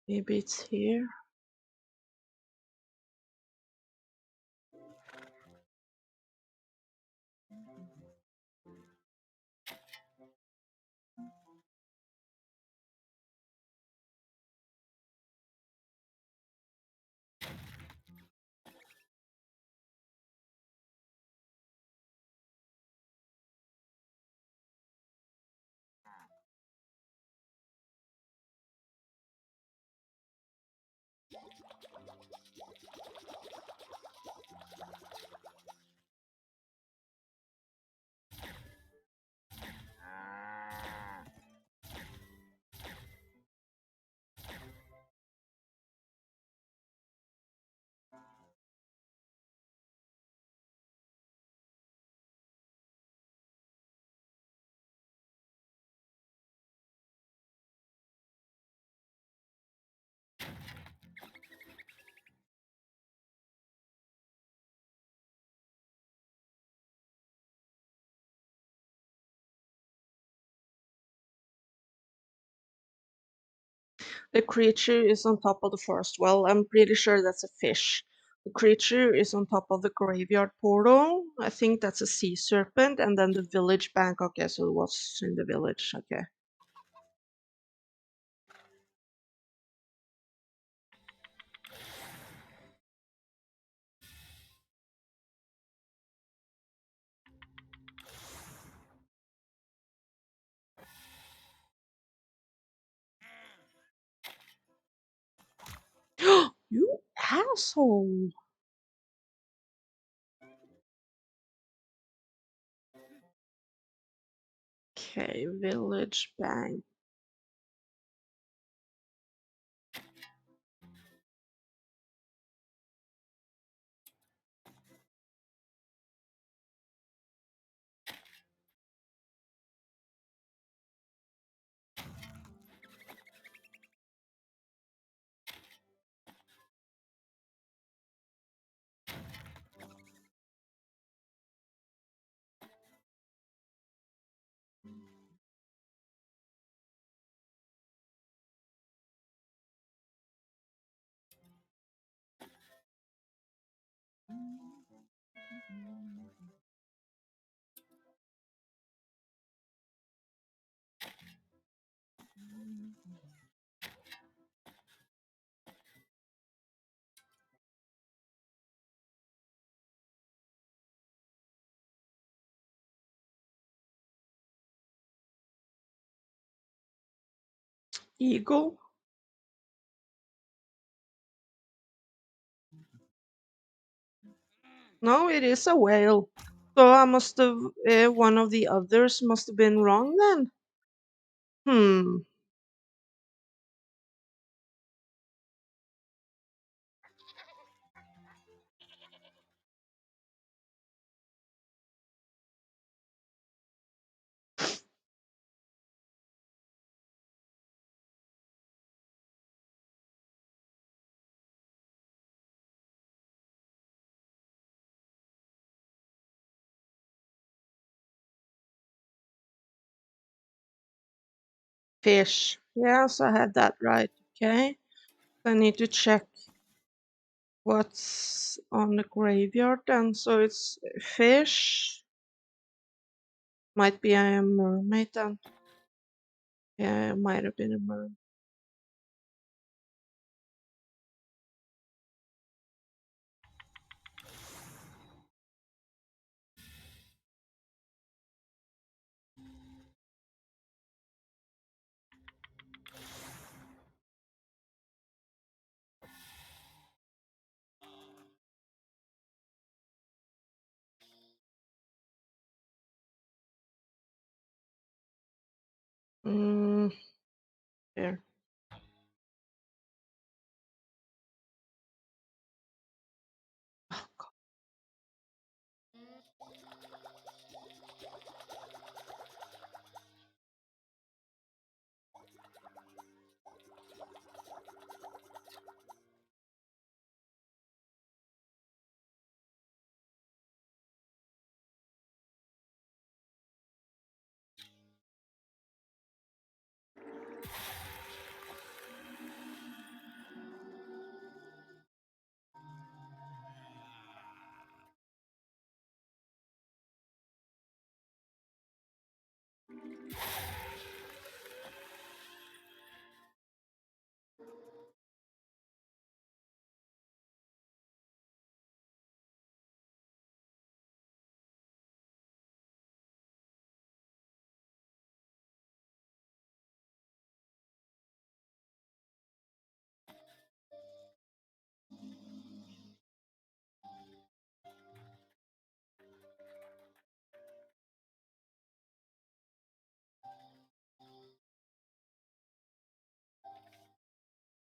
Maybe it's here. The creature is on top of the forest well. I'm pretty sure that's a fish. The creature is on top of the graveyard portal. I think that's a sea serpent. And then the village bank. Okay, so it was in the village. Okay. You asshole. Okay, village bank. Eagle? No, it is a whale. So I must have, one of the others must have been wrong then. Hmm. Fish. Yes, I had that right. Okay. I need to check what's on the graveyard then. So it's fish. Might be a mermaid then. Yeah, it might have been a mermaid. Mm, there.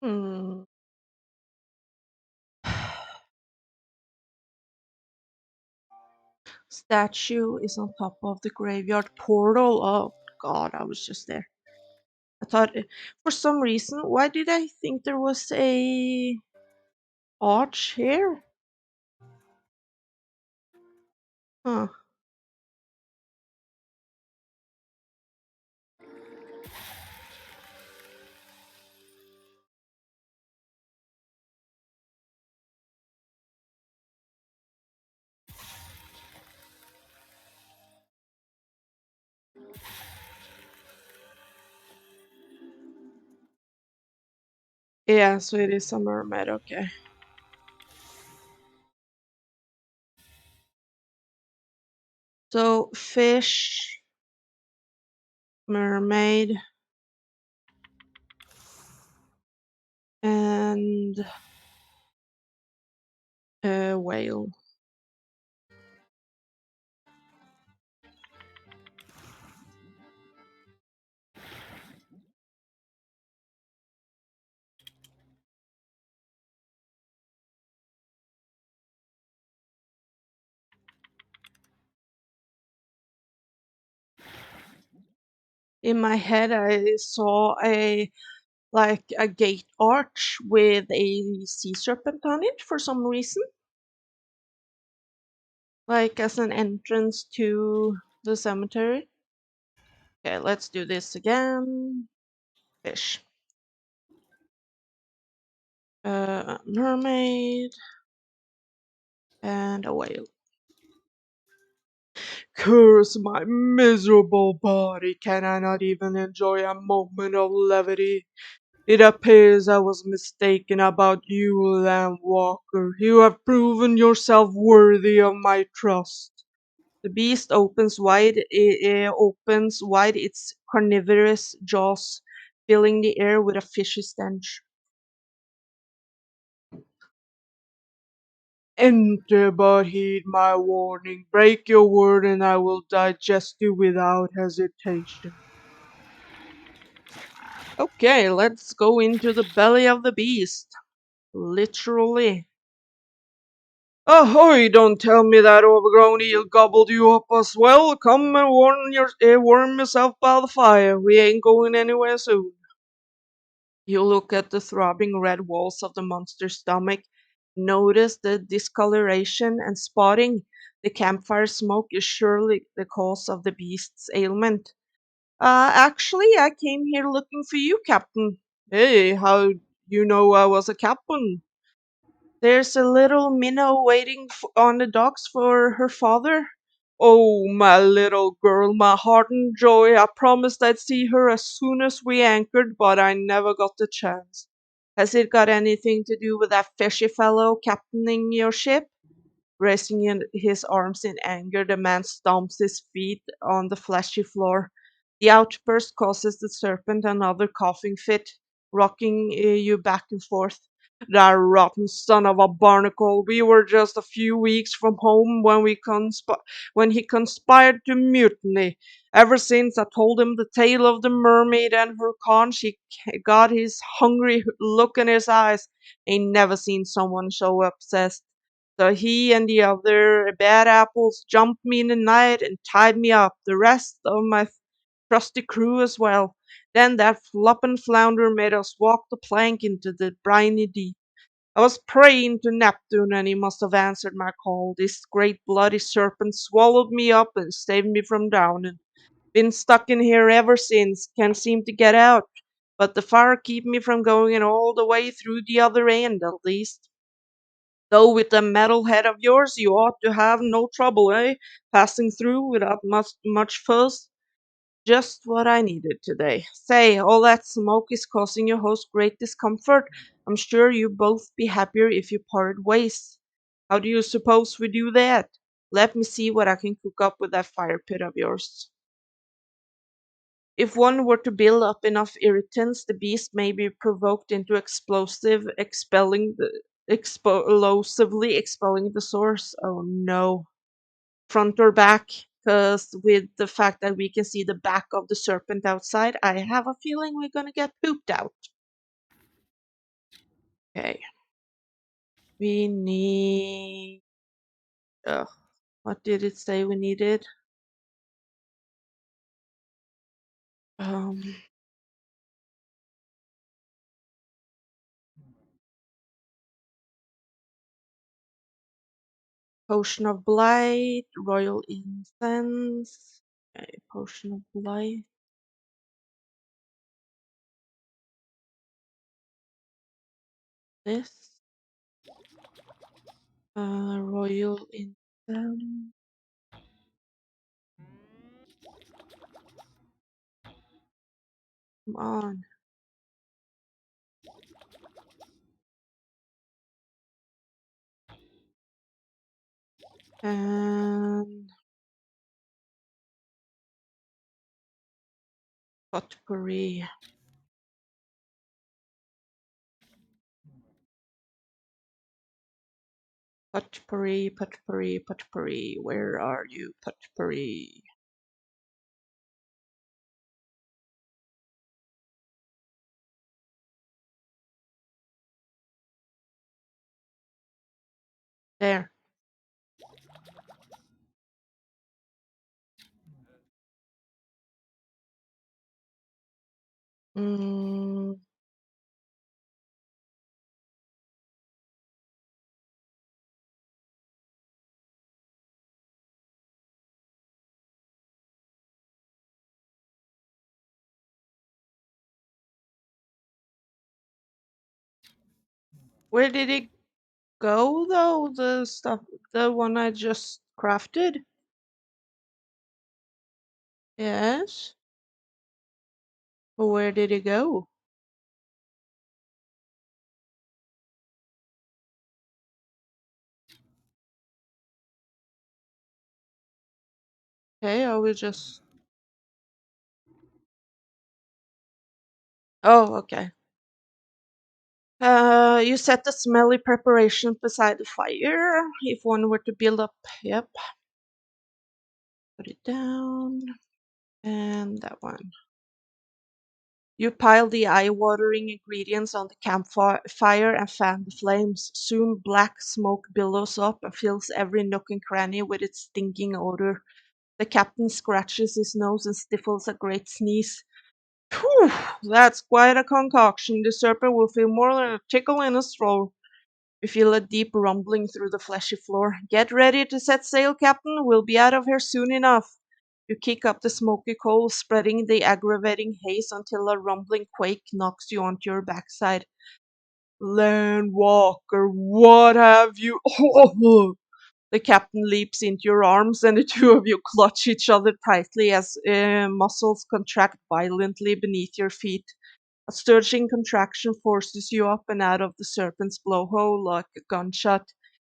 Hmm. Statue is on top of the graveyard portal. Oh God, I was just there. I thought, for some reason, why did I think there was a arch here? Huh. Yeah, so it is a mermaid. Okay. So fish, mermaid, and a whale. In my head, I saw a like a gate arch with a sea serpent on it for some reason, like as an entrance to the cemetery. Okay, let's do this again. Fish. Mermaid and a whale. Curse my miserable body, can I not even enjoy a moment of levity? It appears I was mistaken about you, Lamb Walker. You have proven yourself worthy of my trust. The beast opens wide its carnivorous jaws, filling the air with a fishy stench. Enter but heed my warning. Break your word and I will digest you without hesitation. Okay, let's go into the belly of the beast. Literally. Ahoy, don't tell me that overgrown eel gobbled you up as well. Come and warm yourself by the fire. We ain't going anywhere soon. You look at the throbbing red walls of the monster's stomach, notice the discoloration and spotting. The campfire smoke is surely the cause of the beast's ailment. Actually, I came here looking for you, Captain. Hey, how you know I was a captain? There's a little minnow waiting on the docks for her father. Oh, my little girl, my heart and joy. I promised I'd see her as soon as we anchored, but I never got the chance. Has it got anything to do with that fishy fellow captaining your ship? Raising his arms in anger, the man stomps his feet on the fleshy floor. The outburst causes the serpent another coughing fit, rocking you back and forth. That rotten son of a barnacle! We were just a few weeks from home when when he conspired to mutiny. Ever since I told him the tale of the mermaid and her conch, he got his hungry look in his eyes. Ain't never seen someone so obsessed. So he and the other bad apples jumped me in the night and tied me up, the rest of my trusty crew as well. Then that floppin' flounder made us walk the plank into the briny deep. I was praying to Neptune, and he must have answered my call. This great bloody serpent swallowed me up and saved me from drowning. Been stuck in here ever since, can't seem to get out. But the fire keep me from going all the way through the other end, at least. Though with the metal head of yours, you ought to have no trouble, eh? Passing through without much fuss. Just what I needed today. Say, all that smoke is causing your host great discomfort. I'm sure you both be happier if you parted ways. How do you suppose we do that? Let me see what I can cook up with that fire pit of yours. If one were to build up enough irritants, the beast may be provoked into explosively expelling the source. Oh no. Front or back? Because with the fact that we can see the back of the serpent outside, I have a feeling we're gonna get pooped out. Okay. We need. Uh, what did it say we needed? Um, Potion of Blight, Royal Incense. Okay, Potion of Blight. This. Royal Incense. Come on. And potpourri. Potpourri, potpourri, potpourri. Where are you, potpourri? There. Mm, where did it go though? The stuff, the one I just crafted? Yes. But where did it go? Okay, I will just. Oh, okay. You set the smelly preparation beside the fire. If one were to build up, yep, put it down. And that one. You pile the eye-watering ingredients on the campfire and fan the flames. Soon black smoke billows up and fills every nook and cranny with its stinking odor. The captain scratches his nose and stifles a great sneeze. Phew, that's quite a concoction. The serpent will feel more than a tickle in his throat. You feel a deep rumbling through the fleshy floor. Get ready to set sail, Captain. We'll be out of here soon enough. You kick up the smoky coals, spreading the aggravating haze until a rumbling quake knocks you onto your backside. Landwalker, what have you? The captain leaps into your arms, and the two of you clutch each other tightly as muscles contract violently beneath your feet. A surging contraction forces you up and out of the serpent's blowhole like a gunshot.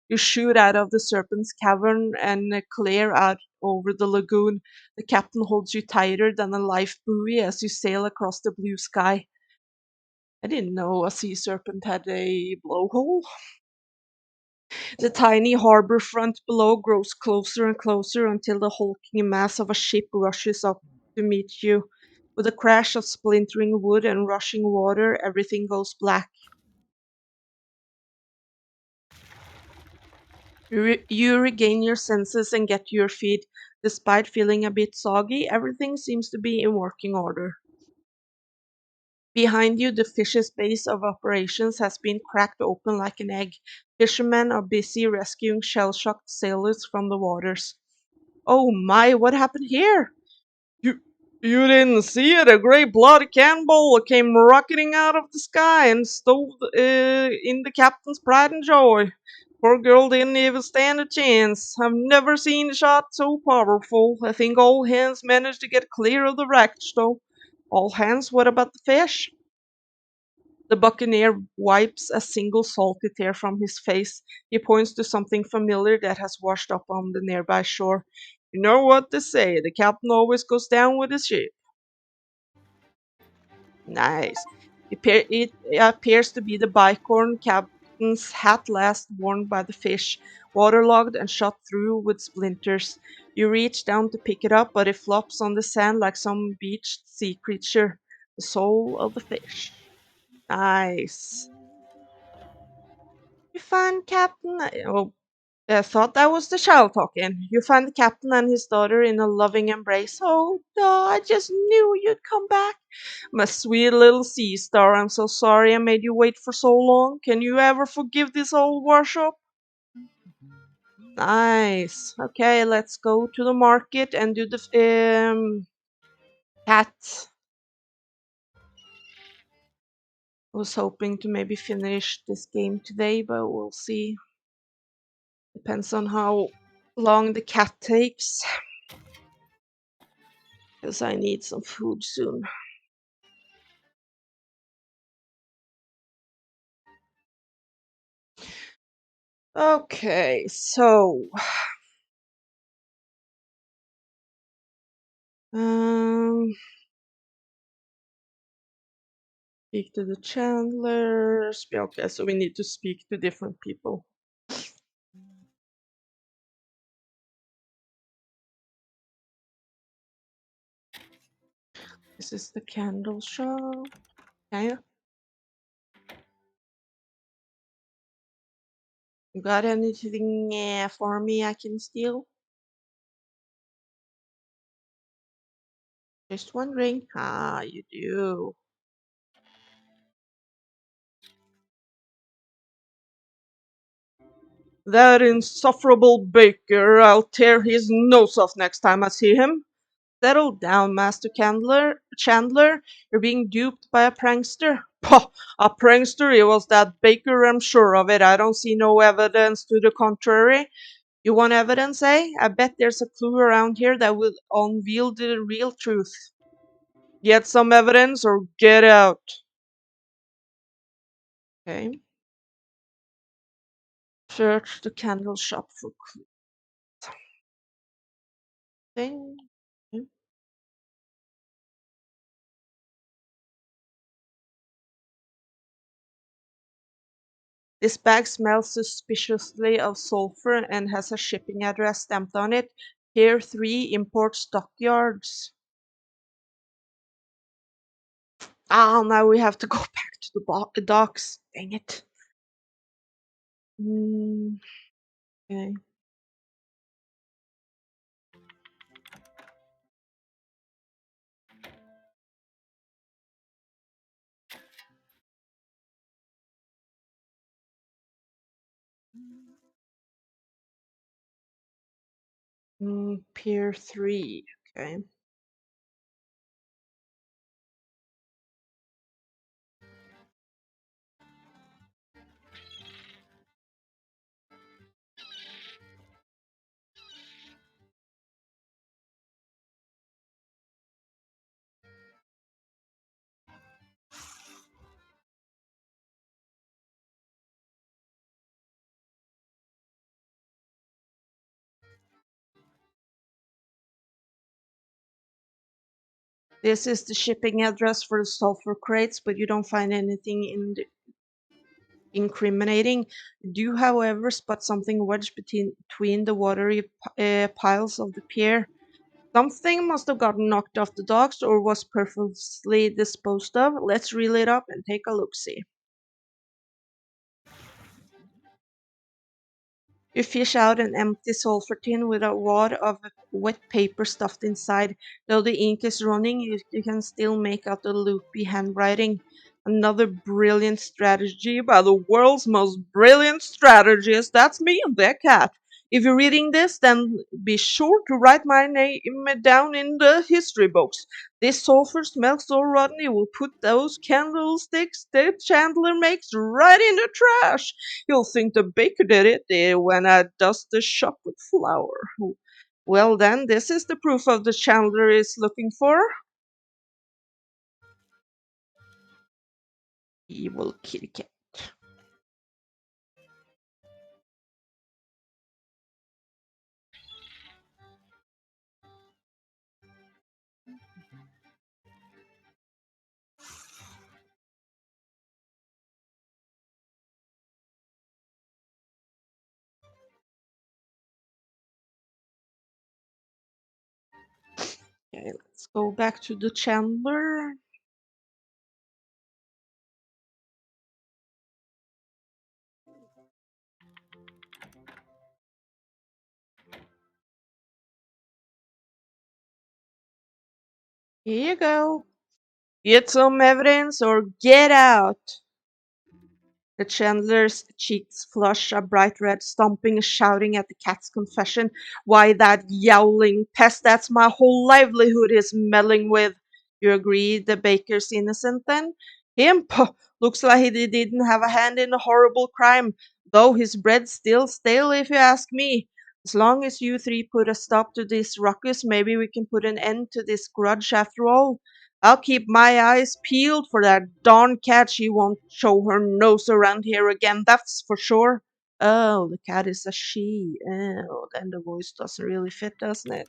You shoot out of the serpent's cavern and clear out over the lagoon. The captain holds you tighter than a life buoy as you sail across the blue sky. I didn't know a sea serpent had a blowhole. The tiny harbor front below grows closer and closer until the hulking mass of a ship rushes up to meet you. With a crash of splintering wood and rushing water, everything goes black. You regain your senses and get to your feet. Despite feeling a bit soggy, everything seems to be in working order. Behind you, the fish's base of operations has been cracked open like an egg. Fishermen are busy rescuing shell shocked sailors from the waters. Oh my, what happened here? You you didn't see it? A great bloody cannonball came rocketing out of the sky and stove in the captain's pride and joy. Poor girl didn't even stand a chance. I've never seen a shot so powerful. I think all hands managed to get clear of the wreckage, though. All hands? What about the fish? The buccaneer wipes a single salty tear from his face. He points to something familiar that has washed up on the nearby shore. You know what they say, the captain always goes down with his ship. Nice. It appears to be the bicorn captain's hat last worn by the fish, waterlogged and shot through with splinters. You reach down to pick it up, but it flops on the sand like some beached sea creature. The soul of the fish. Nice. You find Captain. Oh, I thought that was the child talking. You find the captain and his daughter in a loving embrace. Oh, I just knew you'd come back. My sweet little sea star, I'm so sorry I made you wait for so long. Can you ever forgive this old workshop? Nice. Okay, let's go to the market and do the cat. Was hoping to maybe finish this game today, but we'll see. Depends on how long the cat takes, because I need some food soon. Okay, so um, speak to the Chandlers. Okay, so we need to speak to different people. This is the candle shop. Okay, you got anything for me I can steal? Just wondering. Ah, you do. That insufferable baker! I'll tear his nose off next time I see him. Settle down, Master Chandler. You're being duped by a prankster. Pah! A prankster? It was that baker, I'm sure of it. I don't see no evidence to the contrary. You want evidence, eh? I bet there's a clue around here that will unveil the real truth. Get some evidence or get out. Okay. Search the candle shop for clues. Okay. This bag smells suspiciously of sulfur and has a shipping address stamped on it. Pier 3 Import Stockyards. Ah, now we have to go back to the docks. Dang it. Mm, okay. Pier 3. Okay. This is the shipping address for the sulfur crates, but you don't find anything incriminating. You do, however, spot something wedged between the watery piles of the pier. Something must have gotten knocked off the docks or was purposely disposed of. Let's reel it up and take a look-see. You fish out an empty sulfur tin with a wad of wet paper stuffed inside. Though the ink is running, you can still make out the loopy handwriting. Another brilliant strategy by the world's most brilliant strategist. That's me and that cat. If you're reading this, then be sure to write my name down in the history books. This sulfur smells so rotten it will put those candlesticks that Chandler makes right in the trash. You'll think the baker did it when I dust the shop with flour. Well, then, this is the proof of the Chandler is looking for. Evil kitty cat. Okay, let's go back to the Chandler. Here you go. Get some evidence or get out. The Chandler's cheeks flush a bright red, stomping and shouting at the cat's confession. Why, that yowling pest, that's my whole livelihood is meddling with. You agree the baker's innocent then? Him? Puh, looks like he didn't have a hand in the horrible crime, though his bread's still stale if you ask me. As long as you three put a stop to this ruckus, maybe we can put an end to this grudge after all. I'll keep my eyes peeled for that darn cat. She won't show her nose around here again, that's for sure. Oh, the cat is a she. Oh, then the voice doesn't really fit, doesn't it?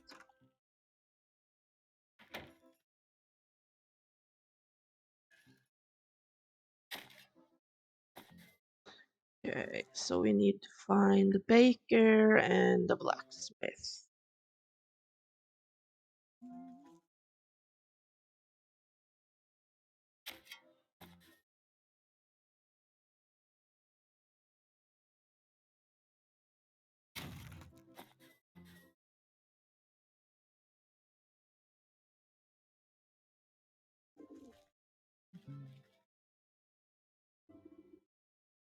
Okay, so we need to find the baker and the blacksmith.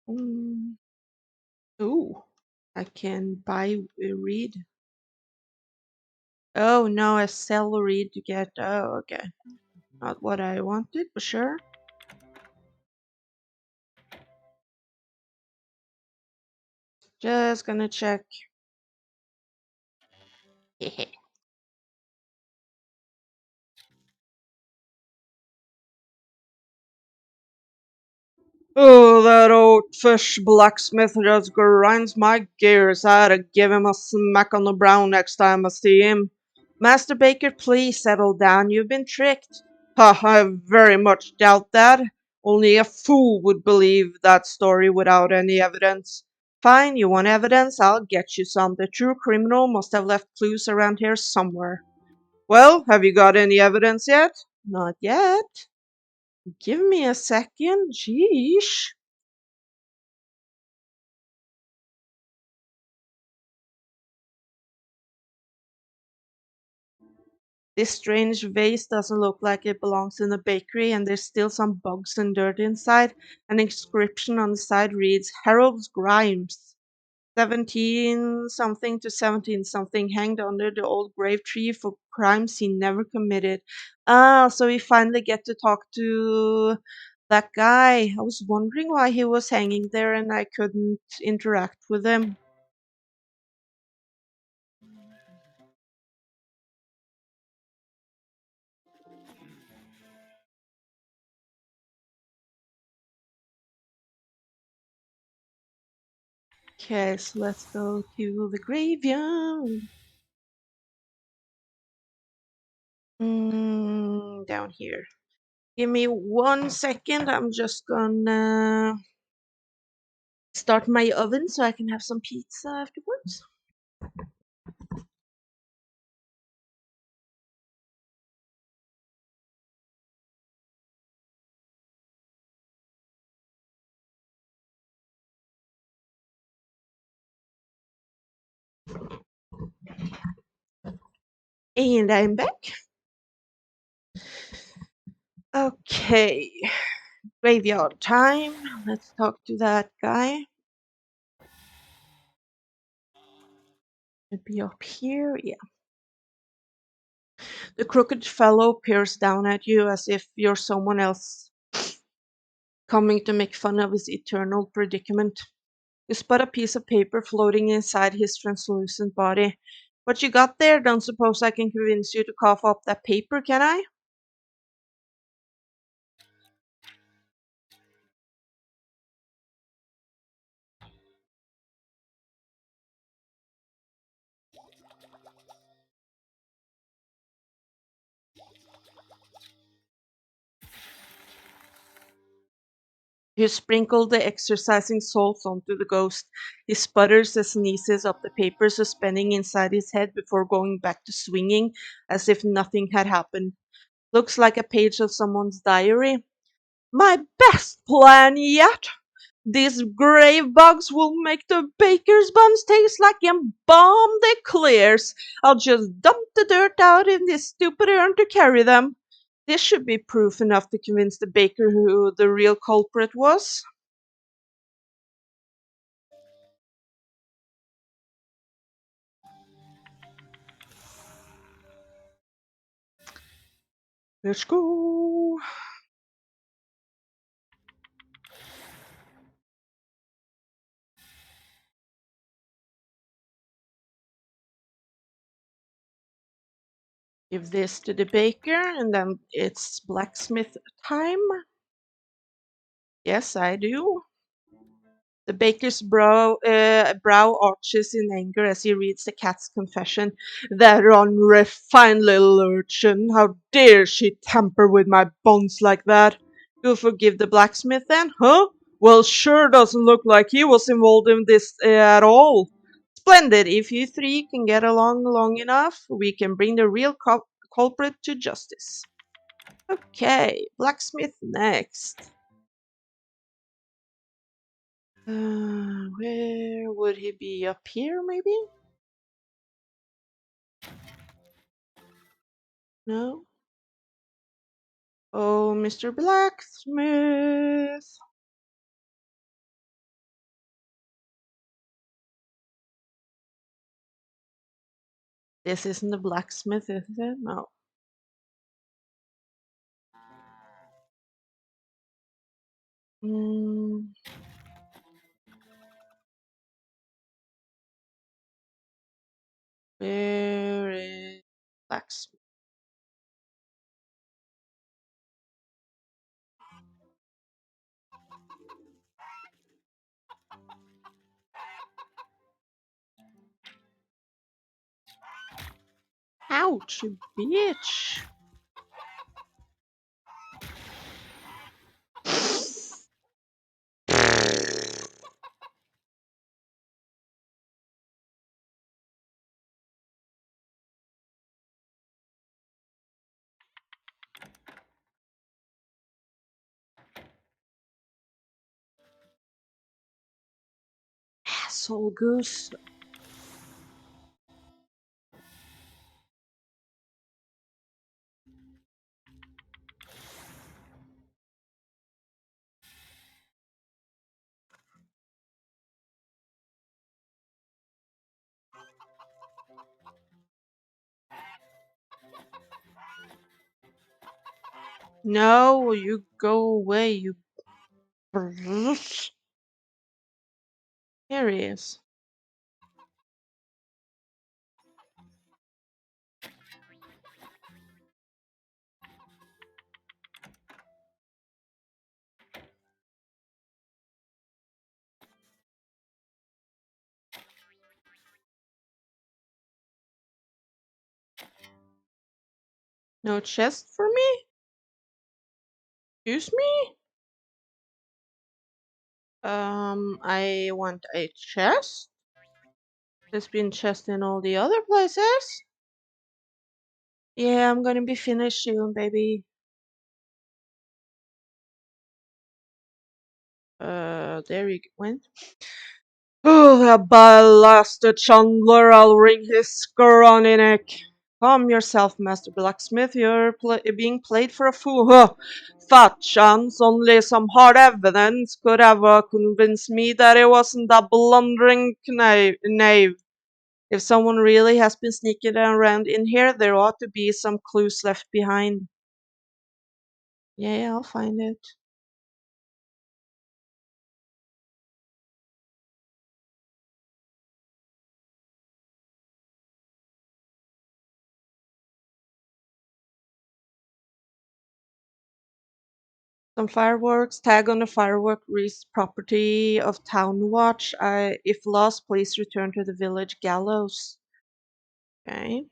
Mm. Ooh, I can buy read. Oh no, a sell read to get. Oh, okay. Not what I wanted, but sure. Just gonna check. Oh, that old fish blacksmith just grinds my gears. I ought to give him a smack on the brow next time I see him. Master Baker, please settle down. You've been tricked. Ha, I very much doubt that. Only a fool would believe that story without any evidence. Fine, you want evidence? I'll get you some. The true criminal must have left clues around here somewhere. Well, have you got any evidence yet? Not yet. Give me a second. Jeesh. This strange vase doesn't look like it belongs in a bakery, and there's still some bugs and dirt inside. An inscription on the side reads Harold Grimes, 17 something to 17 something, hanged under the old grave tree for crimes he never committed. Ah, so we finally get to talk to that guy. I was wondering why he was hanging there and I couldn't interact with him. Okay, so let's go to the graveyard. Down here. Give me 1 second. I'm just gonna start my oven so I can have some pizza afterwards. And I'm back. Okay, graveyard time. Let's talk to that guy. Should be up here. Yeah. The crooked fellow peers down at you as if you're someone else coming to make fun of his eternal predicament. You spot a piece of paper floating inside his translucent body. What you got there? Don't suppose I can convince you to cough up that paper, can I? You sprinkle the exercising salts onto the ghost. He sputters and sneezes up the paper suspending inside his head before going back to swinging as if nothing had happened. Looks like a page of someone's diary. My best plan yet! These grave bugs will make the baker's buns taste like embalmed eclairs. I'll just dump the dirt out in this stupid urn to carry them. This should be proof enough to convince the baker who the real culprit was. Let's go. Give this to the baker, and then it's blacksmith time. Yes, I do. The baker's brow arches in anger as he reads the cat's confession. That unrefined little urchin! How dare she tamper with my bones like that? You'll forgive the blacksmith then, huh? Well, sure doesn't look like he was involved in this at all. Splendid! If you three can get along long enough, we can bring the real culprit to justice. Okay, blacksmith next. Where would he be? Up here, maybe? No? Oh, Mr. Blacksmith. This isn't the blacksmith, is it? No. Mm, where is blacksmith? Ouch, you bitch. Soul goose. No, you go away, you. Here he is. No chest for me? Excuse me? I want a chest. There's been chest in all the other places. Yeah, I'm gonna be finished soon, baby. There he went. Oh, that blasted Chandler! I'll wring his scrawny neck. Calm yourself, Master Blacksmith. You're being played for a fool. Huh. Fat chance. Only some hard evidence could ever convince me that it wasn't that blundering knave. If someone really has been sneaking around in here, there ought to be some clues left behind. Yeah, I'll find it. Some fireworks. Tag on the firework reached property of Town Watch. If lost, please return to the village gallows. Okay.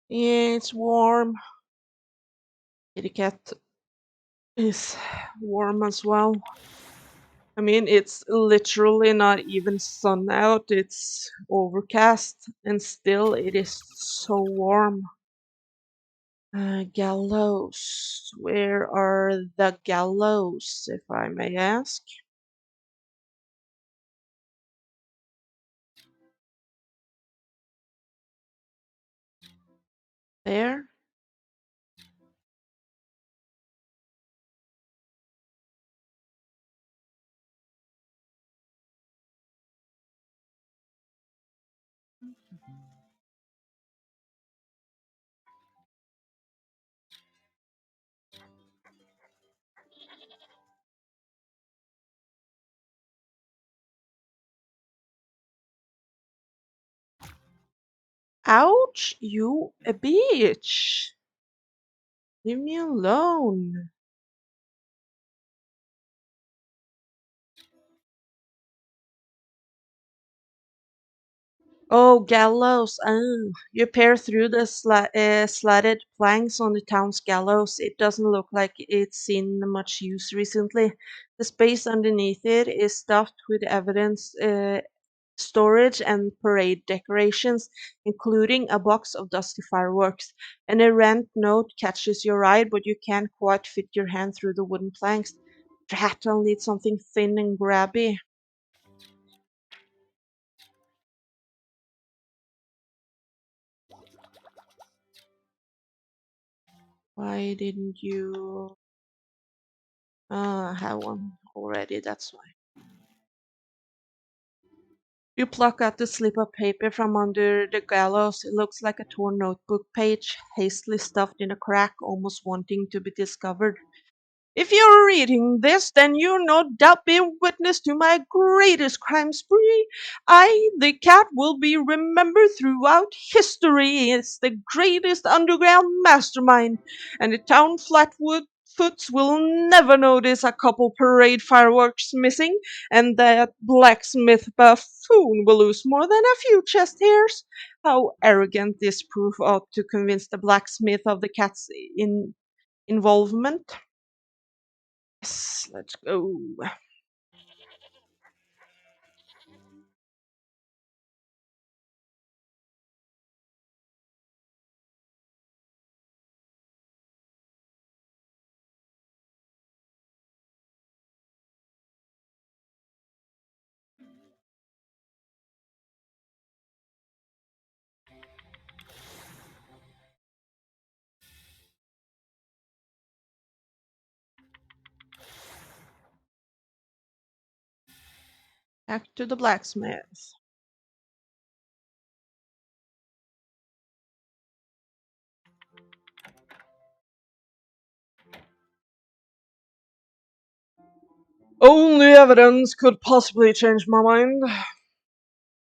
Yeah, it's warm. Kitty cat is warm as well. I mean, it's literally not even sun out. It's overcast, and still it is so warm. Gallows. Where are the gallows, if I may ask? There? Ouch, you a bitch. Leave me alone. Oh, gallows. Oh, you peer through the slatted planks on the town's gallows. It doesn't look like it's seen much use recently. The space underneath it is stuffed with evidence storage and parade decorations, including a box of dusty fireworks. An errant note catches your eye, but you can't quite fit your hand through the wooden planks. Drat, I'll need something thin and grabby. Why didn't you have one already? That's why. You pluck out the slip of paper from under the gallows. It looks like a torn notebook page, hastily stuffed in a crack, almost wanting to be discovered. If you're reading this, then you no doubt be witness to my greatest crime spree. I, the cat, will be remembered throughout history as the greatest underground mastermind, and the town Flatwood Foots will never notice a couple parade fireworks missing, and that blacksmith buffoon will lose more than a few chest hairs. How arrogant this proof ought to convince the blacksmith of the cat's involvement. Yes, let's go. Back to the blacksmith. Only evidence could possibly change my mind.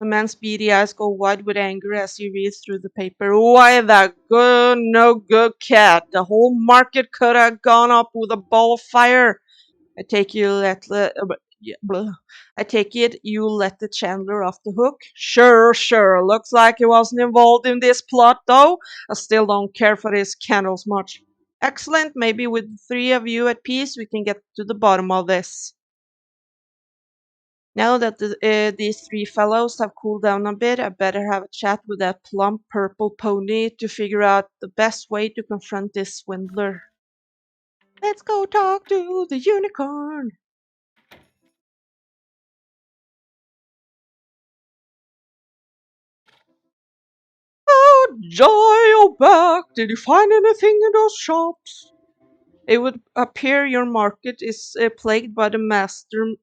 The man's beady eyes go wide with anger as he reads through the paper. Why, that good, no good cat. The whole market could have gone up with a ball of fire. I take you I take it you let the chandler off the hook? Sure, sure. Looks like he wasn't involved in this plot, though. I still don't care for his candles much. Excellent. Maybe with the three of you at peace, we can get to the bottom of this. Now that these three fellows have cooled down a bit, I better have a chat with that plump purple pony to figure out the best way to confront this swindler. Let's go talk to the unicorn. Oh, joy, oh back! Did you find anything in those shops? It would appear your market is plagued by the mastermind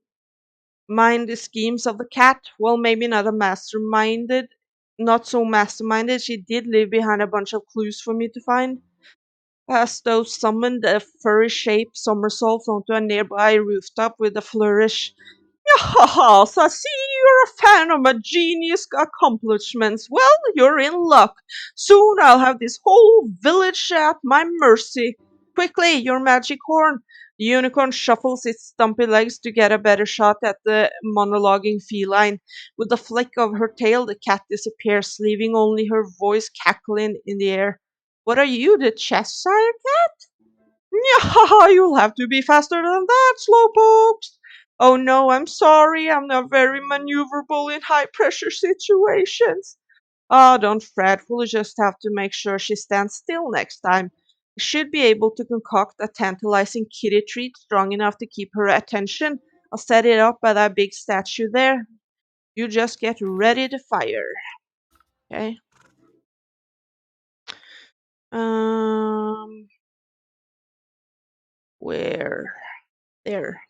schemes of the cat. Well, maybe not a masterminded, not so masterminded. She did leave behind a bunch of clues for me to find. As though summoned a furry-shaped somersault onto a nearby rooftop with a flourish. Ha! So I see you're a fan of my genius accomplishments. Well, you're in luck. Soon I'll have this whole village at my mercy. Quickly, your magic horn. The unicorn shuffles its stumpy legs to get a better shot at the monologuing feline. With a flick of her tail, the cat disappears, leaving only her voice cackling in the air. What are you, the Cheshire cat? Yeah, you'll have to be faster than that, Slowpokes. Oh no, I'm sorry, I'm not very maneuverable in high pressure situations. Ah, don't fret, we'll just have to make sure she stands still next time. I should be able to concoct a tantalizing kitty treat strong enough to keep her attention. I'll set it up by that big statue there. You just get ready to fire. Okay. Um, where? There.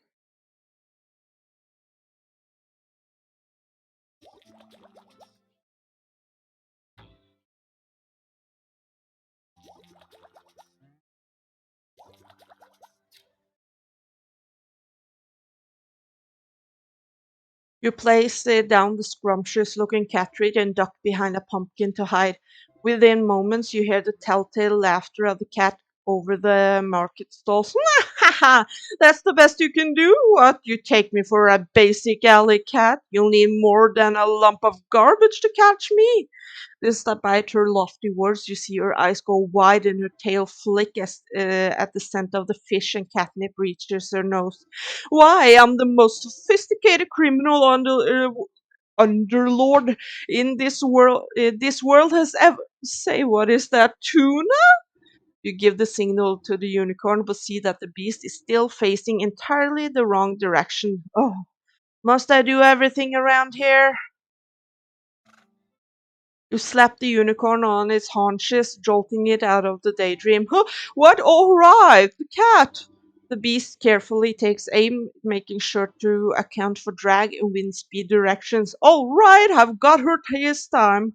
You place down the scrumptious looking cat treat and duck behind a pumpkin to hide. Within moments, you hear the telltale laughter of the cat over the market stalls. Ha ha! That's the best you can do? What? You take me for a basic alley cat? You'll need more than a lump of garbage to catch me. Despite her lofty words, you see her eyes go wide and her tail flick at the scent of the fish and catnip reaches her nose. Why, I'm the most sophisticated criminal underlord in this world. This world has ever. Say, what is that, tuna? You give the signal to the unicorn, but see that the beast is still facing entirely the wrong direction. Oh, must I do everything around here? You slap the unicorn on its haunches, jolting it out of the daydream. Huh, what? All right, the cat! The beast carefully takes aim, making sure to account for drag and wind speed directions. All right, I've got her this time.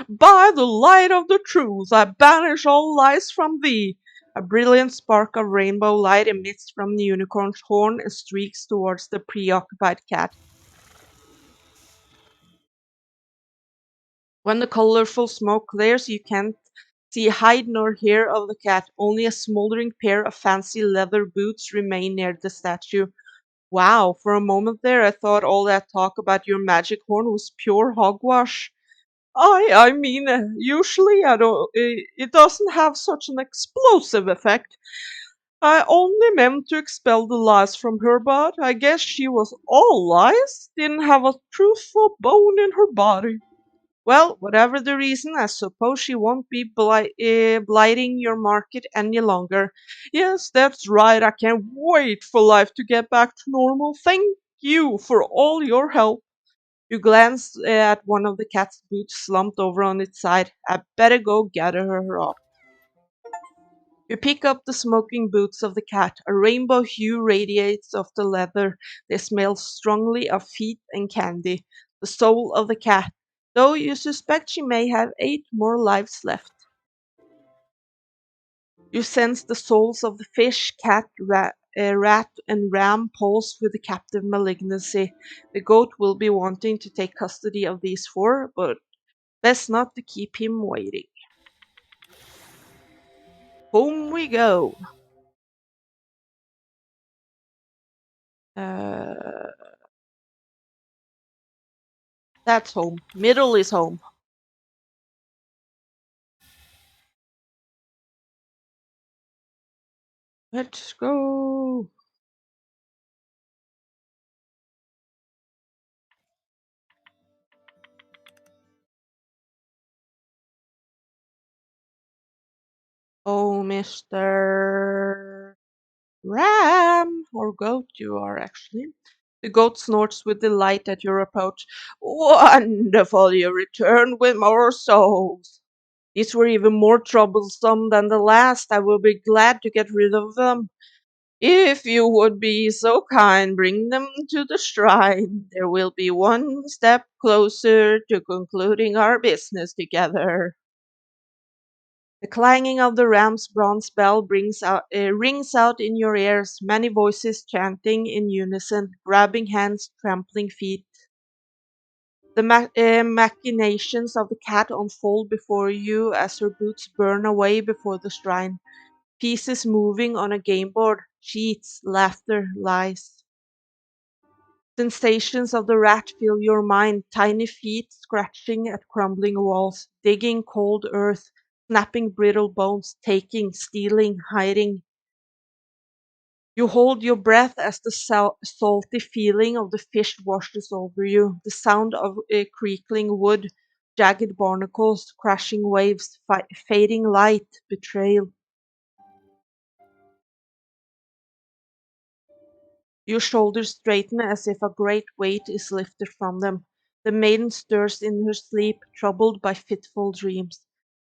By the light of the truth, I banish all lies from thee. A brilliant spark of rainbow light emits from the unicorn's horn and streaks towards the preoccupied cat. When the colorful smoke clears, you can't see hide nor hair of the cat. Only a smoldering pair of fancy leather boots remain near the statue. Wow, for a moment there I thought all that talk about your magic horn was pure hogwash. I mean, usually I don't, it doesn't have such an explosive effect. I only meant to expel the lies from her, but I guess she was all lies, didn't have a truthful bone in her body. Well, whatever the reason, I suppose she won't be blighting your market any longer. Yes, that's right. I can't wait for life to get back to normal. Thank you for all your help. You glance at one of the cat's boots slumped over on its side. I better go gather her up. You pick up the smoking boots of the cat. A rainbow hue radiates off the leather. They smell strongly of feet and candy. The soul of the cat, though you suspect she may have 8 more lives left. You sense the souls of the fish, cat, rat, and ram pulse with the captive malignancy. The goat will be wanting to take custody of these 4, but best not to keep him waiting. Home we go. Uh, that's home. Middle is home. Let's go. Oh, Mr. Ram, or goat, you are actually. The goat snorts with delight at your approach. Wonderful, you return with more souls. These were even more troublesome than the last. I will be glad to get rid of them. If you would be so kind, bring them to the shrine. There will be one step closer to concluding our business together. The clanging of the ram's bronze bell rings out in your ears, many voices chanting in unison, grabbing hands, trampling feet. The machinations of the cat unfold before you as her boots burn away before the shrine, pieces moving on a game board, cheats, laughter, lies. Sensations of the rat fill your mind, tiny feet scratching at crumbling walls, digging cold earth, snapping brittle bones, taking, stealing, hiding. You hold your breath as the salty feeling of the fish washes over you, the sound of creaking wood, jagged barnacles, crashing waves, fading light, betrayal. Your shoulders straighten as if a great weight is lifted from them. The maiden stirs in her sleep, troubled by fitful dreams.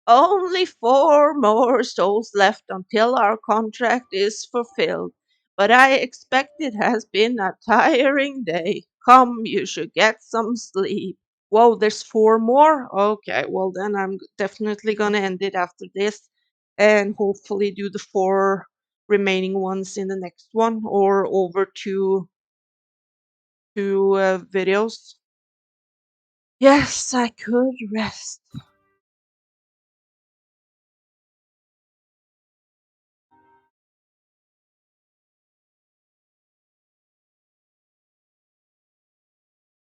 Only 4 more souls left until our contract is fulfilled. But I expect it has been a tiring day. Come, you should get some sleep. Whoa, there's 4 more? Okay, well then I'm definitely gonna end it after this and hopefully do the 4 remaining ones in the next one or over two videos. Yes, I could rest.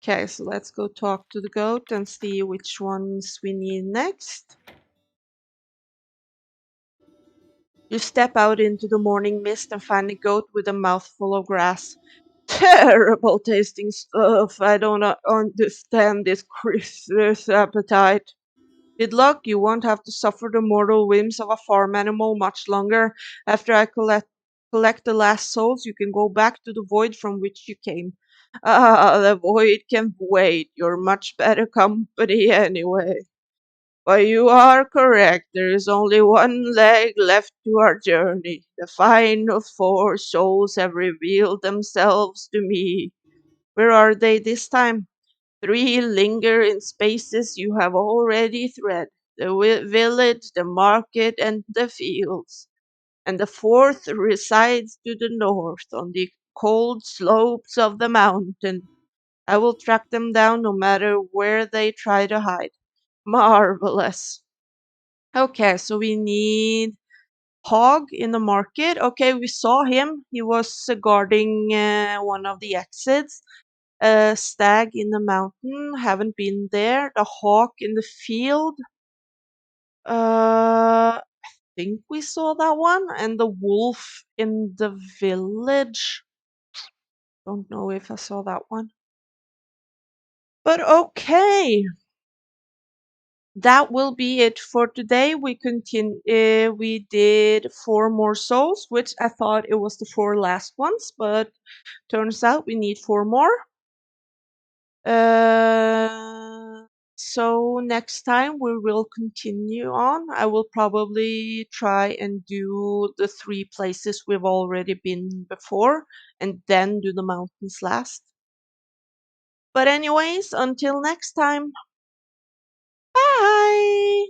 Okay, so let's go talk to the goat and see which ones we need next. You step out into the morning mist and find a goat with a mouthful of grass. Terrible tasting stuff. I don't understand this Christmas appetite. Good luck, you won't have to suffer the mortal whims of a farm animal much longer. After I collect the last souls, you can go back to the void from which you came. Ah, the void can wait. You're much better company anyway. But you are correct. There is only one leg left to our journey. The final 4 souls have revealed themselves to me. Where are they this time? 3 linger in spaces you have already tread, the village, the market, and the fields. And the 4th resides to the north on the cold slopes of the mountain. I will track them down no matter where they try to hide. Marvelous. Okay, so we need Hog in the market. Okay, we saw him. He was guarding one of the exits. Stag in the mountain, haven't been there. The hawk in the field, think we saw that one. And the wolf in the village. Don't know if I saw that one. But okay, that will be it for today. We did 4 more souls, which I thought it was the 4 last ones, but turns out we need 4 more. So next time we will continue on. I will probably try and do the three places we've already been before and then do the mountains last. But anyways, until next time, bye!